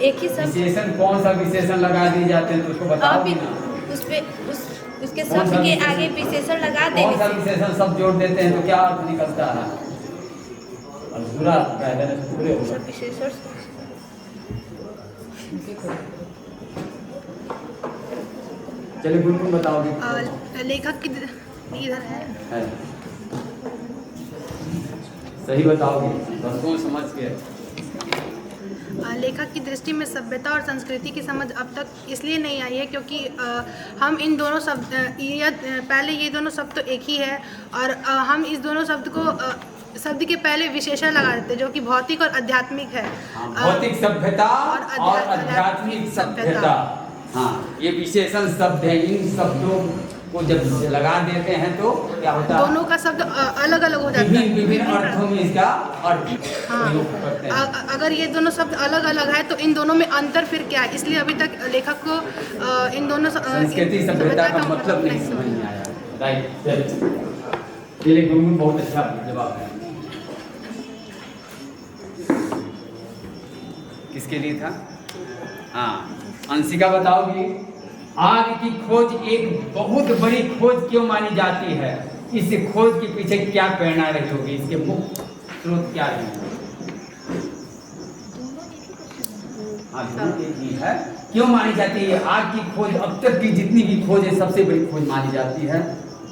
एक ही शब्द विशेषण कौन सा विशेषण लगा दिए जाते हैं तो उसको बताओ भी उसके शब्द के आगे विशेषण लगा देंगे। कौन सा विशेषण सब जोड़ देते हैं तो क्या अर्थ निकलता है? पूरा पूरे सब विशेषण चलिए गुनगुन बताओगे। लेखक की इधर है सही बताओगे, बस कौन समझ के। लेखक की दृष्टि में सभ्यता और संस्कृति की समझ अब तक इसलिए नहीं आई है क्योंकि हम इन दोनों शब्द पहले ये दोनों शब्द तो एक ही है और हम इस दोनों शब्द को शब्द के पहले विशेषण लगा देते जो कि भौतिक और आध्यात्मिक है। भौतिक सभ्यता और आध्यात्मिक सभ्यता, हाँ ये विशेषण शब्द है। इन शब्दों को जब लगा देते हैं तो क्या होता है? दोनों का शब्द अलग अलग हो जाता है, विभिन्न अर्थों में इसका अर्थ प्रयोग करते हैं। अगर ये दोनों शब्द अलग अलग है तो इन दोनों में अंतर फिर क्या है? इसलिए अभी तक लेखक को इन दोनों संस्कृति सभ्यता का मतलब नहीं समझ में आया। राइट, चलिए गुनगुन बहुत अच्छा जवाब है। किसके लिए था? हाँ अंशिका बताओगी। आग की खोज एक बहुत बड़ी खोज क्यों मानी जाती है? इस खोज के पीछे क्या प्रेरणा रही होगी? इसके मुख्य स्रोत क्या रही? हाँ दोनों एक ही है। क्यों मानी जाती है? आग की खोज अब तक की जितनी भी खोज है सबसे बड़ी खोज मानी जाती है।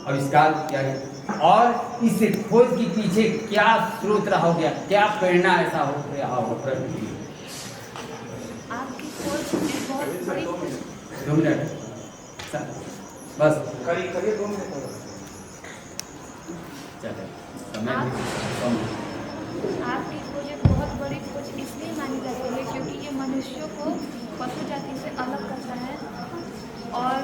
आविष्कार क्या है और इस खोज के पीछे क्या स्रोत रहा हो गया, क्या प्रेरणा ऐसा हो रहा होगा? आपकी खोज एक बहुत बड़ी 2 मिनट बस करिए 2 मिनट। आपकी खोज एक बहुत बड़ी खोज इसलिए मानी जाती है क्योंकि ये मनुष्यों को पशु जाति से अलग करता है और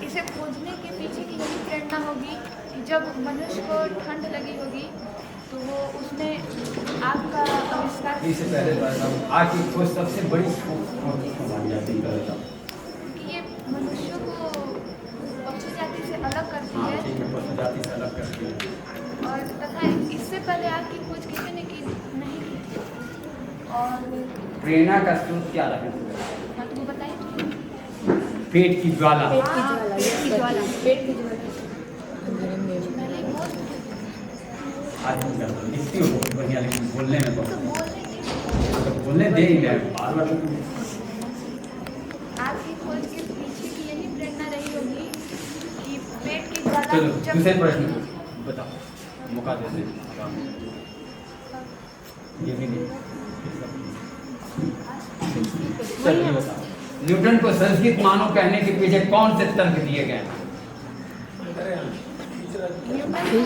इसे खोजने के पीछे की यही प्रेरणा होगी कि जब मनुष्य को ठंड लगी होगी तो वो उसने आग का आविष्कार। इससे पहले आग की खोज सबसे बड़ी खोज मानी जाती है क्योंकि ये मनुष्यों को पशु जाति से अलग करती है। ठीक है, पशु जाति से अलग करती है और तथा इससे पहले आग की खोज किसी ने की नहीं की थी। और प्रेरणा का स्रोत क्या रहे? हाँ तो वो बताइए। पेट की ज्वाला। आज लिखती हो बहुत बढ़िया, लेकिन बोलने में तो बहुत बोलने तो बोलने दे ही रहे बार बार। आपकी खोज के पीछे की यही प्रेरणा रही होगी कि पेट की ज़्यादा चलो जब दूसरे प्रश्न बताओ, मौका देते हैं। ये भी नहीं, चलिए बताओ, न्यूटन को संस्कृत मानव कहने के पीछे कौन से तर्क दिए गए हैं? न्यूटन को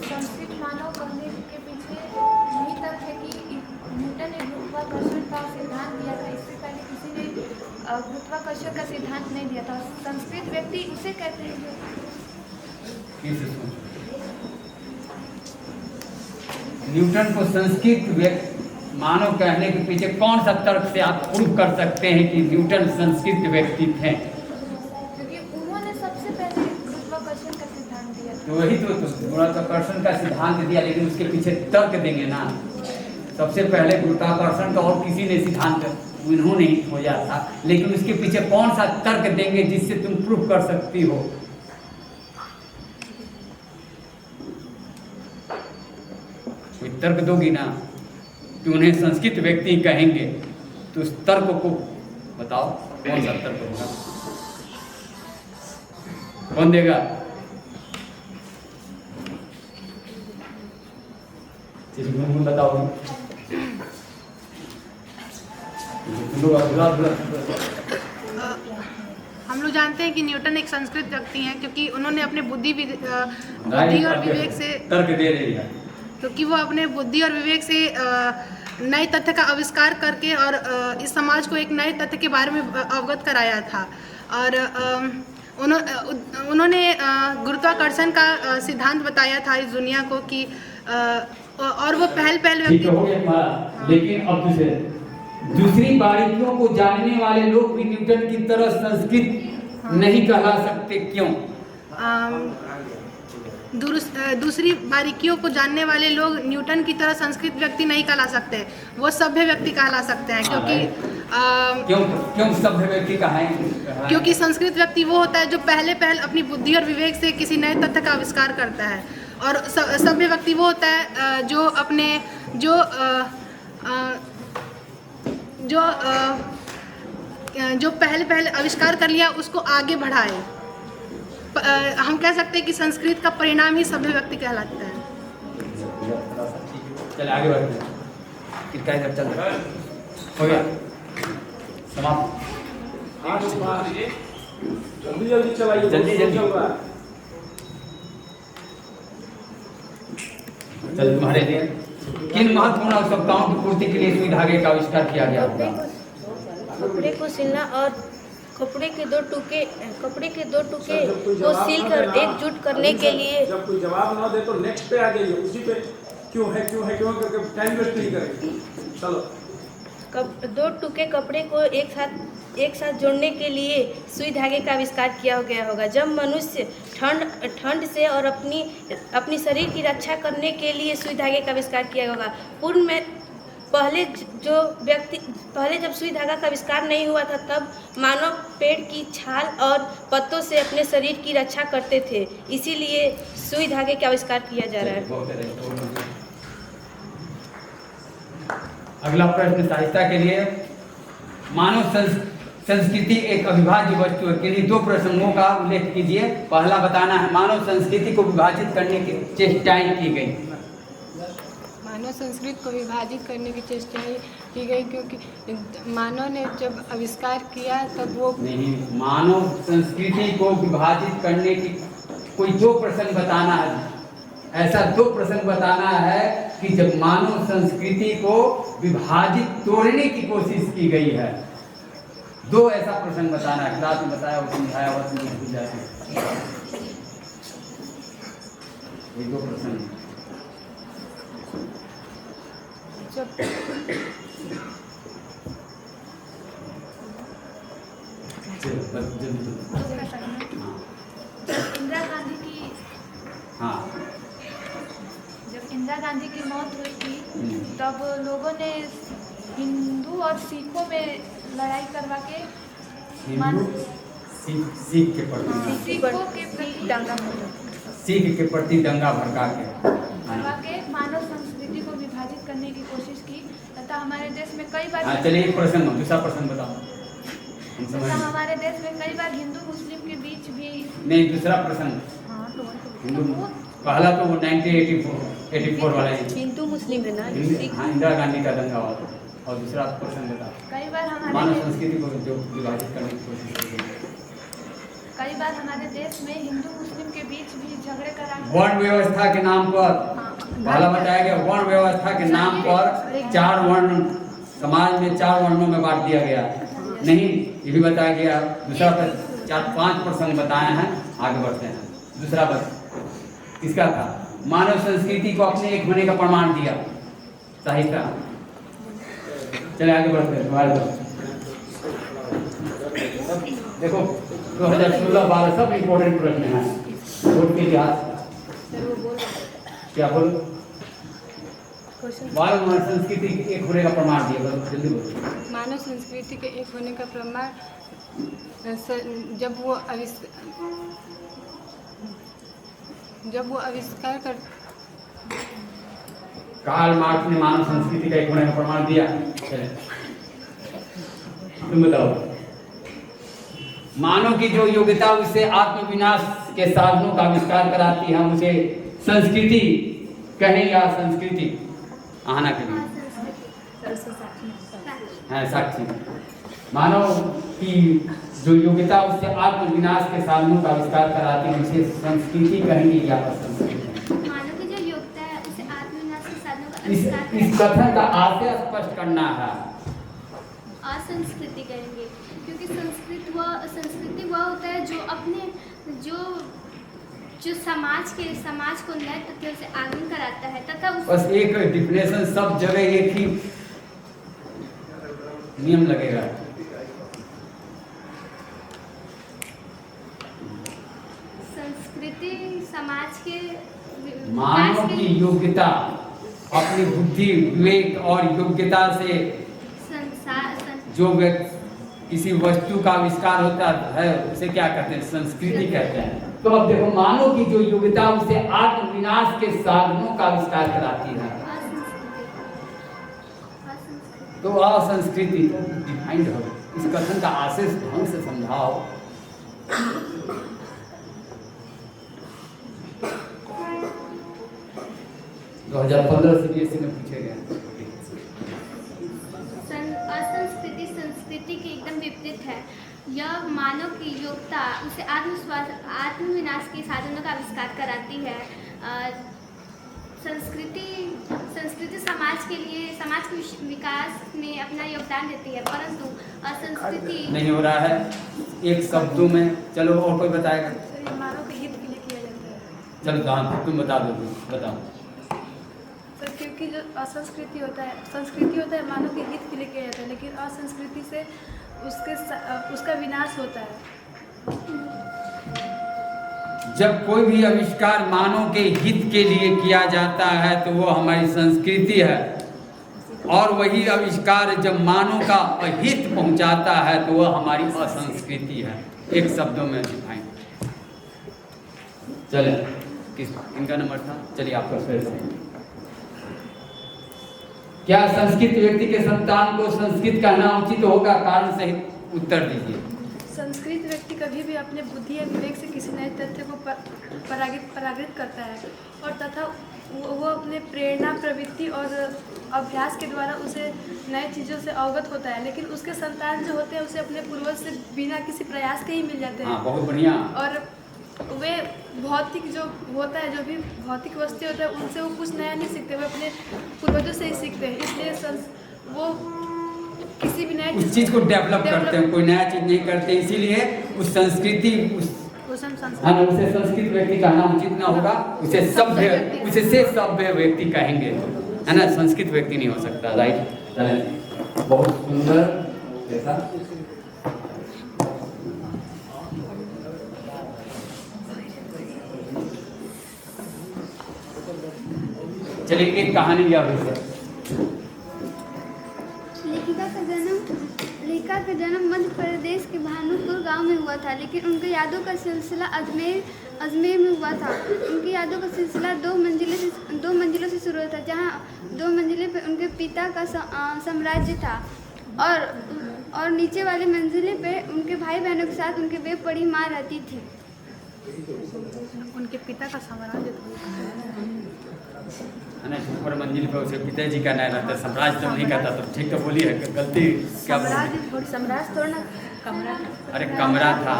संस्कृत मानव कहने के पीछे यही तर्क है कि न्यूटन ने गुरुत्वाकर्षण का सिद्धांत दिया था। इससे पहले किसी ने गुरुत्वाकर्षण का सिद्धांत नहीं दिया था। संस्कृत व्यक्ति उसे कहते हैं जो न्यूटन को संस्कृत मानव कहने के पीछे कौन सा तर्क से आप प्रूव कर सकते हैं कि न्यूटन संस्कृत व्यक्ति थे? क्योंकि उन्होंने सबसे पहले गुरुत्वाकर्षण का सिद्धांत दिया था। तो वही तो गुरुत्वाकर्षण का सिद्धांत दिया, लेकिन उसके पीछे तर्क देंगे ना। सबसे पहले गुरुत्वाकर्षण का और किसी ने सिद्धांत उन्होंने ही खोजा था, लेकिन उसके पीछे कौन सा तर्क देंगे जिससे तुम प्रूव कर सकती हो? कोई तर्क दोगी ना कि उन्हें संस्कृत व्यक्ति कहेंगे, तो उस तर्क को बताओ कौन सा तर्क होगा, कौन देगा? गुनगुन बताओ। हम लोग जानते हैं कि न्यूटन एक संस्कृत व्यक्ति हैं, क्योंकि उन्होंने अपने बुद्धि और विवेक से तर्क दे रही है, क्योंकि वो अपने बुद्धि और विवेक से नए तथ्य का आविष्कार करके और इस समाज को एक नए तथ्य के बारे में अवगत कराया था। और उन्होंने गुरुत्वाकर्षण का सिद्धांत बताया था इस दुनिया को कि और वो पहल ठीक हो गया हमारा। लेकिन अब दूसरी बारीकियों को जानने वाले लोग भी न्यूटन की तरह संस्कृत नहीं कहला सकते, क्यों? दूसरी बारीकियों को जानने वाले लोग न्यूटन की तरह संस्कृत व्यक्ति नहीं कहला सकते, वो सभ्य व्यक्ति कहला सकते हैं। क्योंकि क्यों सभ्य व्यक्ति कहा है? क्योंकि संस्कृत व्यक्ति वो होता है जो पहले अपनी बुद्धि और विवेक से किसी नए तथ्य का आविष्कार करता है, और सभ्य व्यक्ति वो होता है जो अपने जो पहले आविष्कार कर लिया उसको आगे बढ़ाए। हम कह सकते हैं कि संस्कृत का परिणाम ही सभ्य व्यक्ति कहलाता है। चल आगे बढ़ते हैं, कितना इधर चल रहा है, हो गया समाप्त। जल्दी चलाइए, जल्दी चल रहा है। चल तुम्हारे लिए किन महत्वपूर्ण आवश्यकताओं की पूर्ति के लिए सुई धागे का आविष्कार किया गया होगा? कपड़े को सिलना और कपड़े के दो टुकड़े को सिलकर एकजुट करने के लिए। जब कोई जवाब ना दे तो नेक्स्ट पे आ जाइए, उसी पे क्यों है करके टाइम वेस्ट नहीं करेंगे। चलो, दो टुकड़े कपड़े को एक साथ जोड़ने के लिए सुई धागे का आविष्कार किया गया होगा। जब मनुष्य ठंड से और अपनी शरीर की रक्षा करने के लिए सुई धागे का आविष्कार किया होगा। पूर्व में पहले जब सुई धागा का आविष्कार नहीं हुआ था, तब मानव पेड़ की छाल और पत्तों से अपने शरीर की रक्षा करते थे, इसीलिए सुई धागे का आविष्कार किया जा रहा है। अगला प्रश्न सहायता के लिए, मानव संस्कृति एक अविभाज्य वस्तु है के लिए दो प्रसंगों का उल्लेख कीजिए। पहला बताना है, मानव संस्कृति को विभाजित करने की चेष्टाएं की गई। मानव संस्कृति को विभाजित करने की चेष्टाएं की गई क्योंकि मानव ने जब आविष्कार किया तब वो नहीं, मानव संस्कृति को विभाजित करने की कोई दो प्रसंग बताना है। ऐसा दो प्रसंग बताना है कि जब मानव संस्कृति को विभाजित तोड़ने की कोशिश की गई है। दो ऐसा प्रसंग बताना है। क्लास में बताया और समझाया हुआ तो नहीं भूल जाते। ये दो प्रसंग इंदिरा गांधी की जब इंदिरा गांधी की मौत हुई थी तब लोगों ने हिंदू और सिखों में लड़ाई करवा के सीख के प्रति सिखों के प्रति सीख के प्रति दंगा भड़का के करवा के करने की कोशिश की तथा हमारे देश में कई बार हाँ चलिए एक प्रश्न दूसरा प्रश्न बताओ हम समझ तथा हमारे देश में कई बार हिंदू मुस्लिम के बीच भी नहीं दूसरा प्रश्न हिंदू पहला तो वो 1984 वाला है हिंदू मुस्लिम है ना हाँ इंदिरा गांधी का दंगा हुआ था और दूसरा प्रश्न बताओ कई बार मानव हमारे संस्कृति को जो विभाजित करने की कोशिश की गई कई बार हमारे देश में हिंदू मुस्लिम के बीच भी झगड़े कराने वर्ण व्यवस्था के नाम पर पहला बताया गया वर्ण व्यवस्था के नाम पर 4 वर्ण समाज में 4 वर्णों में बांट दिया गया नहीं ये भी बताया गया दूसरा पर 4-5 प्रसंग बताए हैं आगे बढ़ते हैं दूसरा बस किसका था मानव संस्कृति को अपने एक होने का प्रमाण दिया साहित्य चले आगे बढ़ते हैं तुम्हारे देखो 2016-12 सब इम्पोर्टेंट प्रश्न हैं बोर्ड के इतिहास क्या बोलो मानव संस्कृति के एक होने का प्रमाण दिया जल्दी बोलो मानव संस्कृति के एक होने का प्रमाण जब वो आविष्कार कर कार्ल मार्क्स ने मानव संस्कृति का एक होने का प्रमाण दिया चले तुम बताओ मानव की जो योग्यता उसे आत्मविनाश के साधनों का आविष्कार कराती है हम उसे संस्कृति कहें या संस्कृति आना के लिए हाँ साक्षी मानव की जो योग्यता उससे आत्मविनाश के साधनों का आविष्कार कराती है उसे संस्कृति कहेंगे या संस्कृति मानव की जो योग्यता है उसे आत्मविनाश के साधनों का इस कथन का आशय स्पष्ट करना है असंस्कृति कहेंगे क्योंकि संस्कृति वह होता है जो अपने जो समाज को नए तथ्यों से आगमन कराता है तथा बस एक डिफिनेशन सब जगह एक ही नियम लगेगा संस्कृति समाज के मानव की योग्यता अपनी बुद्धि विवेक और योग्यता से जो किसी वस्तु का आविष्कार होता है उसे क्या कहते हैं संस्कृति कहते हैं तो अब देखो मानव की जो योग्यता उसे आत्मविनाश के साधनों का आविष्कार कराती है तो असंस्कृति डिफाइंड हो इस कथन का आशय ढंग से समझाओ 2015 से बीएससी में पूछे गए असंस्कृति संस्कृति के एकदम विपरीत है यह मानव की योग्यता उसे आत्मविनाश के साधनों का आविष्कार कराती है संस्कृति समाज के विकास में अपना योगदान देती है परंतु असंस्कृति नहीं हो रहा है एक शब्दों में चलो और कोई बताएगा मानव के हित के लिए किया जाता है चलो दान तुम बता दो बताओ सर क्योंकि जो असंस्कृति होता है संस्कृति होता है मानव के हित के लिए किया जाता है लेकिन असंस्कृति से उसका विनाश होता है जब कोई भी आविष्कार मानव के हित के लिए किया जाता है तो वो हमारी संस्कृति है और वही आविष्कार जब मानव का अहित पहुंचाता है तो वह हमारी असंस्कृति है एक शब्दों में दिखाएं चले किस इनका नंबर था चलिए आपका फिर से क्या संस्कृत व्यक्ति के संतान को संस्कृत कहना उचित होगा कारण सहित उत्तर दीजिए संस्कृत व्यक्ति कभी भी अपने बुद्धि या विवेक से किसी नए तथ्य को परागित करता है और तथा वो अपने प्रेरणा प्रवृत्ति और अभ्यास के द्वारा उसे नए चीज़ों से अवगत होता है लेकिन उसके संतान जो होते हैं उसे अपने पूर्वज से बिना किसी प्रयास के ही मिल जाते हैं बहुत बढ़िया और वे भौतिक जो होता है जो भी भौतिक वस्तु होता है उनसे वो कुछ नया नहीं सीखते वो अपने पूर्वजों से ही सीखते हैं इसलिए वो किसी भी नए उस चीज को डेवलप करते हैं कोई नया चीज नहीं करते इसीलिए उस संस्कृति उसे संस्कृत व्यक्ति कहना उचित ना होगा उसे सभ्य व्यक्ति कहेंगे है ना संस्कृत व्यक्ति नहीं हो सकता राइट बहुत सुंदर ऐसा चलिए एक कहानी या विषय लेखिका का जन्म मध्य प्रदेश के भानुपुर गांव में हुआ था, लेकिन उनके यादों का सिलसिला अजमेर में हुआ था। उनकी यादों का सिलसिला दो मंजिलों से शुरू हुआ था, जहां 2 मंजिले पे उनके पिता का साम्राज्य था और नीचे वाले मंजिले पे उनके भाई बहनों के साथ उनके बेपड़ी माँ रहती थी। उनके पिता का साम्राज्य है ना, ऊपर मंजिल पे उसके पिताजी का नाम रहता, साम्राज्य तो नहीं कहता, तो ठीक तो बोली है, गलती क्या बोली? सम्राट थोड़ा ना कमरा अरे कमरा था,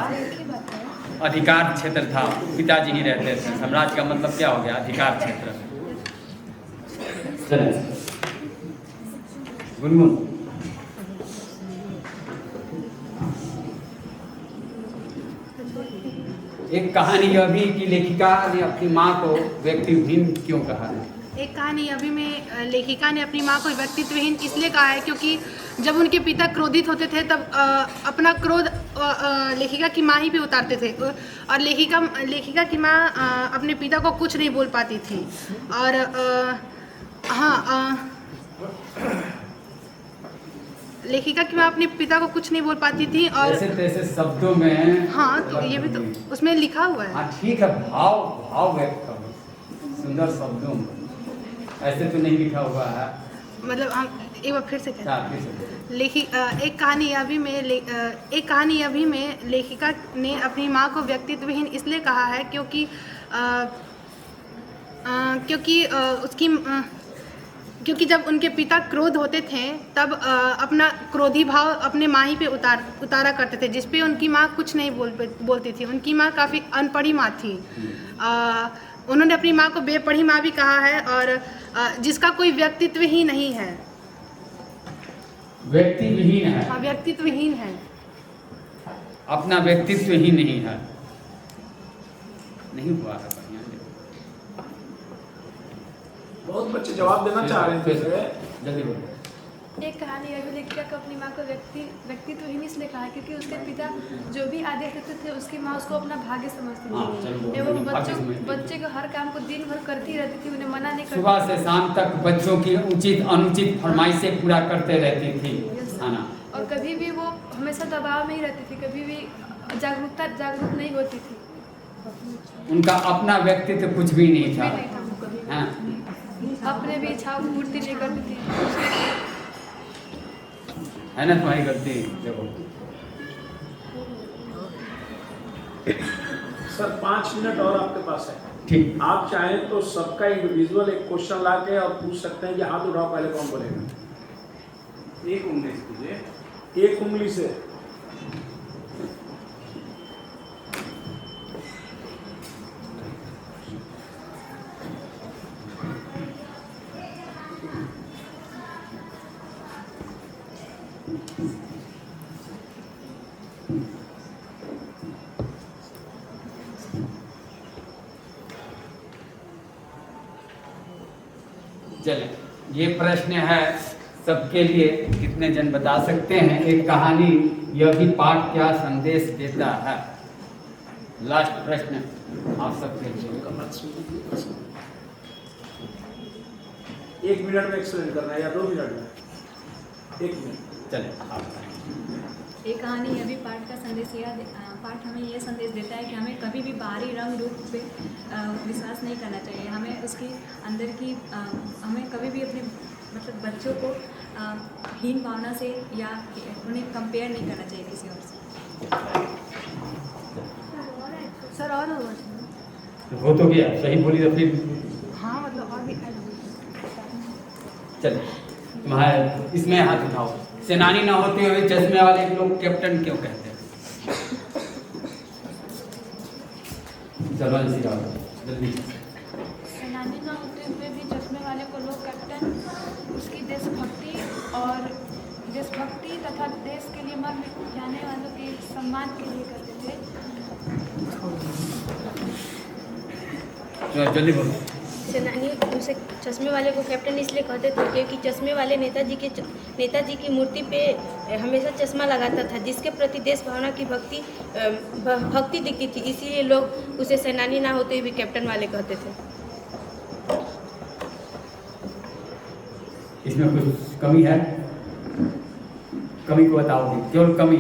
अधिकार क्षेत्र था, पिताजी ही रहते थे। साम्राज्य का मतलब क्या हो गया? अधिकार क्षेत्र। चलिए गुनगुन, एक कहानी यह भी कि लेखिका ने अपनी माँ को व्यक्तिहीन क्यों कहा है? एक कहानी अभी में लेखिका ने अपनी माँ को व्यक्तित्वहीन इसलिए कहा है क्योंकि जब उनके पिता क्रोधित होते थे तब अपना क्रोध लेखिका की माँ ही पे उतारते थे, और लेखिका की माँ अपने पिता को कुछ नहीं बोल पाती थी। और लेखिका की माँ अपने पिता को कुछ नहीं बोल पाती थी और ऐसे शब्दों में। हाँ, तो ये भी तो उसमें लिखा हुआ है। हाँ ठीक है, भाव व्यक्त करो सुंदर शब्दों में, ऐसे तो नहीं लिखा हुआ है। मतलब हम एक बार फिर से कहते हैं। एक कहानी अभी में लेखिका ने अपनी माँ को व्यक्तित्वहीन इसलिए कहा है क्योंकि जब उनके पिता क्रोध होते थे तब अपना क्रोधी भाव अपने माँ ही पे उतारा करते थे, जिस पे उनकी माँ कुछ नहीं बोलती थी। उनकी माँ काफ़ी अनपढ़ी माँ थी। उन्होंने अपनी माँ को बेपढ़ी माँ भी कहा है, और जिसका कोई व्यक्तित्व ही नहीं है। व्यक्तिविहीन है। हाँ, व्यक्तित्वहीन है, अपना व्यक्तित्व ही नहीं है। नहीं हुआ है। बहुत बच्चे जवाब देना चाह रहे थे। जल्दी बोलो। एक कहानी अभी लेखिका को अपनी माँ को व्यक्तित्वहीन इसलिए कहा क्योंकि उसके पिता जो भी आदेश देते थे उसकी माँ उसको अपना भाग्य समझती थी एवं बच्चे को हर काम को दिन भर करती रहती थी, उन्हें मना नहीं करती। सुबह से शाम तक बच्चों की उचित अनुचित फरमाइशें पूरा करते रहती थी, है ना। और कभी भी वो हमेशा दबाव में ही रहती थी, कभी भी जागरूक नहीं होती थी। उनका अपना व्यक्तित्व कुछ भी नहीं था, हाँ। अपने भी इच्छाओं की पूर्ति नहीं करती थी। है ना तुम्हारी गलती। देखो सर 5 मिनट और आपके पास है। ठीक, आप चाहें तो सबका इंडिविजुअल एक क्वेश्चन ला के और पूछ सकते हैं कि हाथ उठाओ, पहले कौन बोलेगा। एक उंगली से कीजिए। एक उंगली से। चलिए, ये प्रश्न है सबके लिए, कितने जन बता सकते हैं? एक कहानी यह भी पाठ क्या संदेश देता है? लास्ट प्रश्न आप सबके लिए। 1 मिनट में एक्सप्लेन करना है या 2 मिनट में? 1 मिनट। चलिए आप। एक कहानी अभी पाठ का संदेश पाठ हमें ये संदेश देता है कि हमें कभी भी बाहरी रंग रूप पे विश्वास नहीं करना चाहिए। हमें उसकी अंदर की हमें कभी भी अपने मतलब बच्चों को हीन भावना से या उन्हें कंपेयर नहीं करना चाहिए किसी और से। सर और हो तो गया, सही बोली तो फिर। हाँ, मतलब और भी। चलिए, तुम्हारे इसमें हाथ उठाओ। सेनानी ना होते हुए चश्मे वाले लोग कैप्टन क्यों कहते हैं? चलो जल्दी। सेनानी ना होते हुए भी चश्मे वाले को लोग कैप्टन उसकी देशभक्ति तथा देश के लिए मर जाने वालों के सम्मान के लिए करते थे। जल्दी बोलो। सेनानी उसे चश्मे वाले को कैप्टन इसलिए कहते थे क्योंकि चश्मे वाले नेताजी की मूर्ति पे हमेशा चश्मा लगाता था, जिसके प्रति देश भावना की भक्ति दिखती थी, इसीलिए लोग उसे सेनानी ना होते हुए भी कैप्टन वाले कहते थे। इसमें कुछ कमी है? कमी को बताओगे, केवल कमी।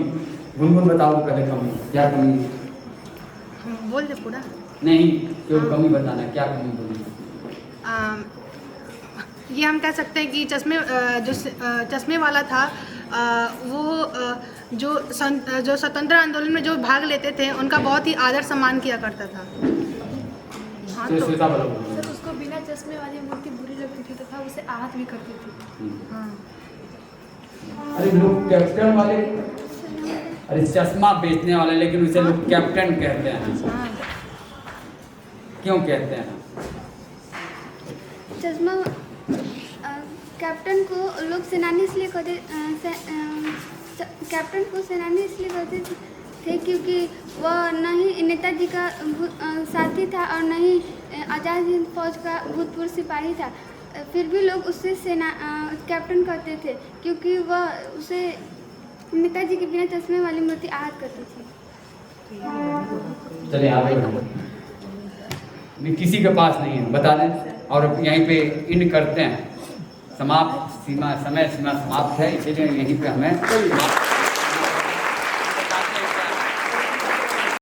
गुनगुन बताओगे पहले कमी, क्या कमी? बोल दे पूरा। नहीं, केवल कमी बताना, क्या कमी बोली? ये हम कह सकते हैं कि चश्मे वाला था, वो जो स्वतंत्र आंदोलन में जो भाग लेते थे उनका बहुत ही आदर सम्मान किया करता था। हाँ, तो श्वेता बोलो। सर उसको बिना चश्मे वाली मूर्ति बुरी लगती थी तथा उसे आहत भी करती थी। हाँ। अरे लोग कैप्टन वाले, अरे चश्मा बेचने वाले, लेकिन उसे लोग कैप्टन कहते हैं। क्यों कहते हैं? चश्मा कैप्टन को लोग सेनानी इसलिए कहते, कैप्टन को सेनानी इसलिए कहते थे क्योंकि वह न ही नेताजी का साथी था और न ही आज़ाद हिंद फौज का भूतपूर्व सिपाही था। फिर भी लोग उससे कैप्टन कहते थे क्योंकि वह उसे नेताजी के बिना चश्मे वाली मूर्ति आहत करती थी। चलिए आगे बढ़ो। किसी के पास नहीं है, बता दें, और यहीं पे इन करते हैं। समय सीमा समाप्त है, इसीलिए यहीं पे हमें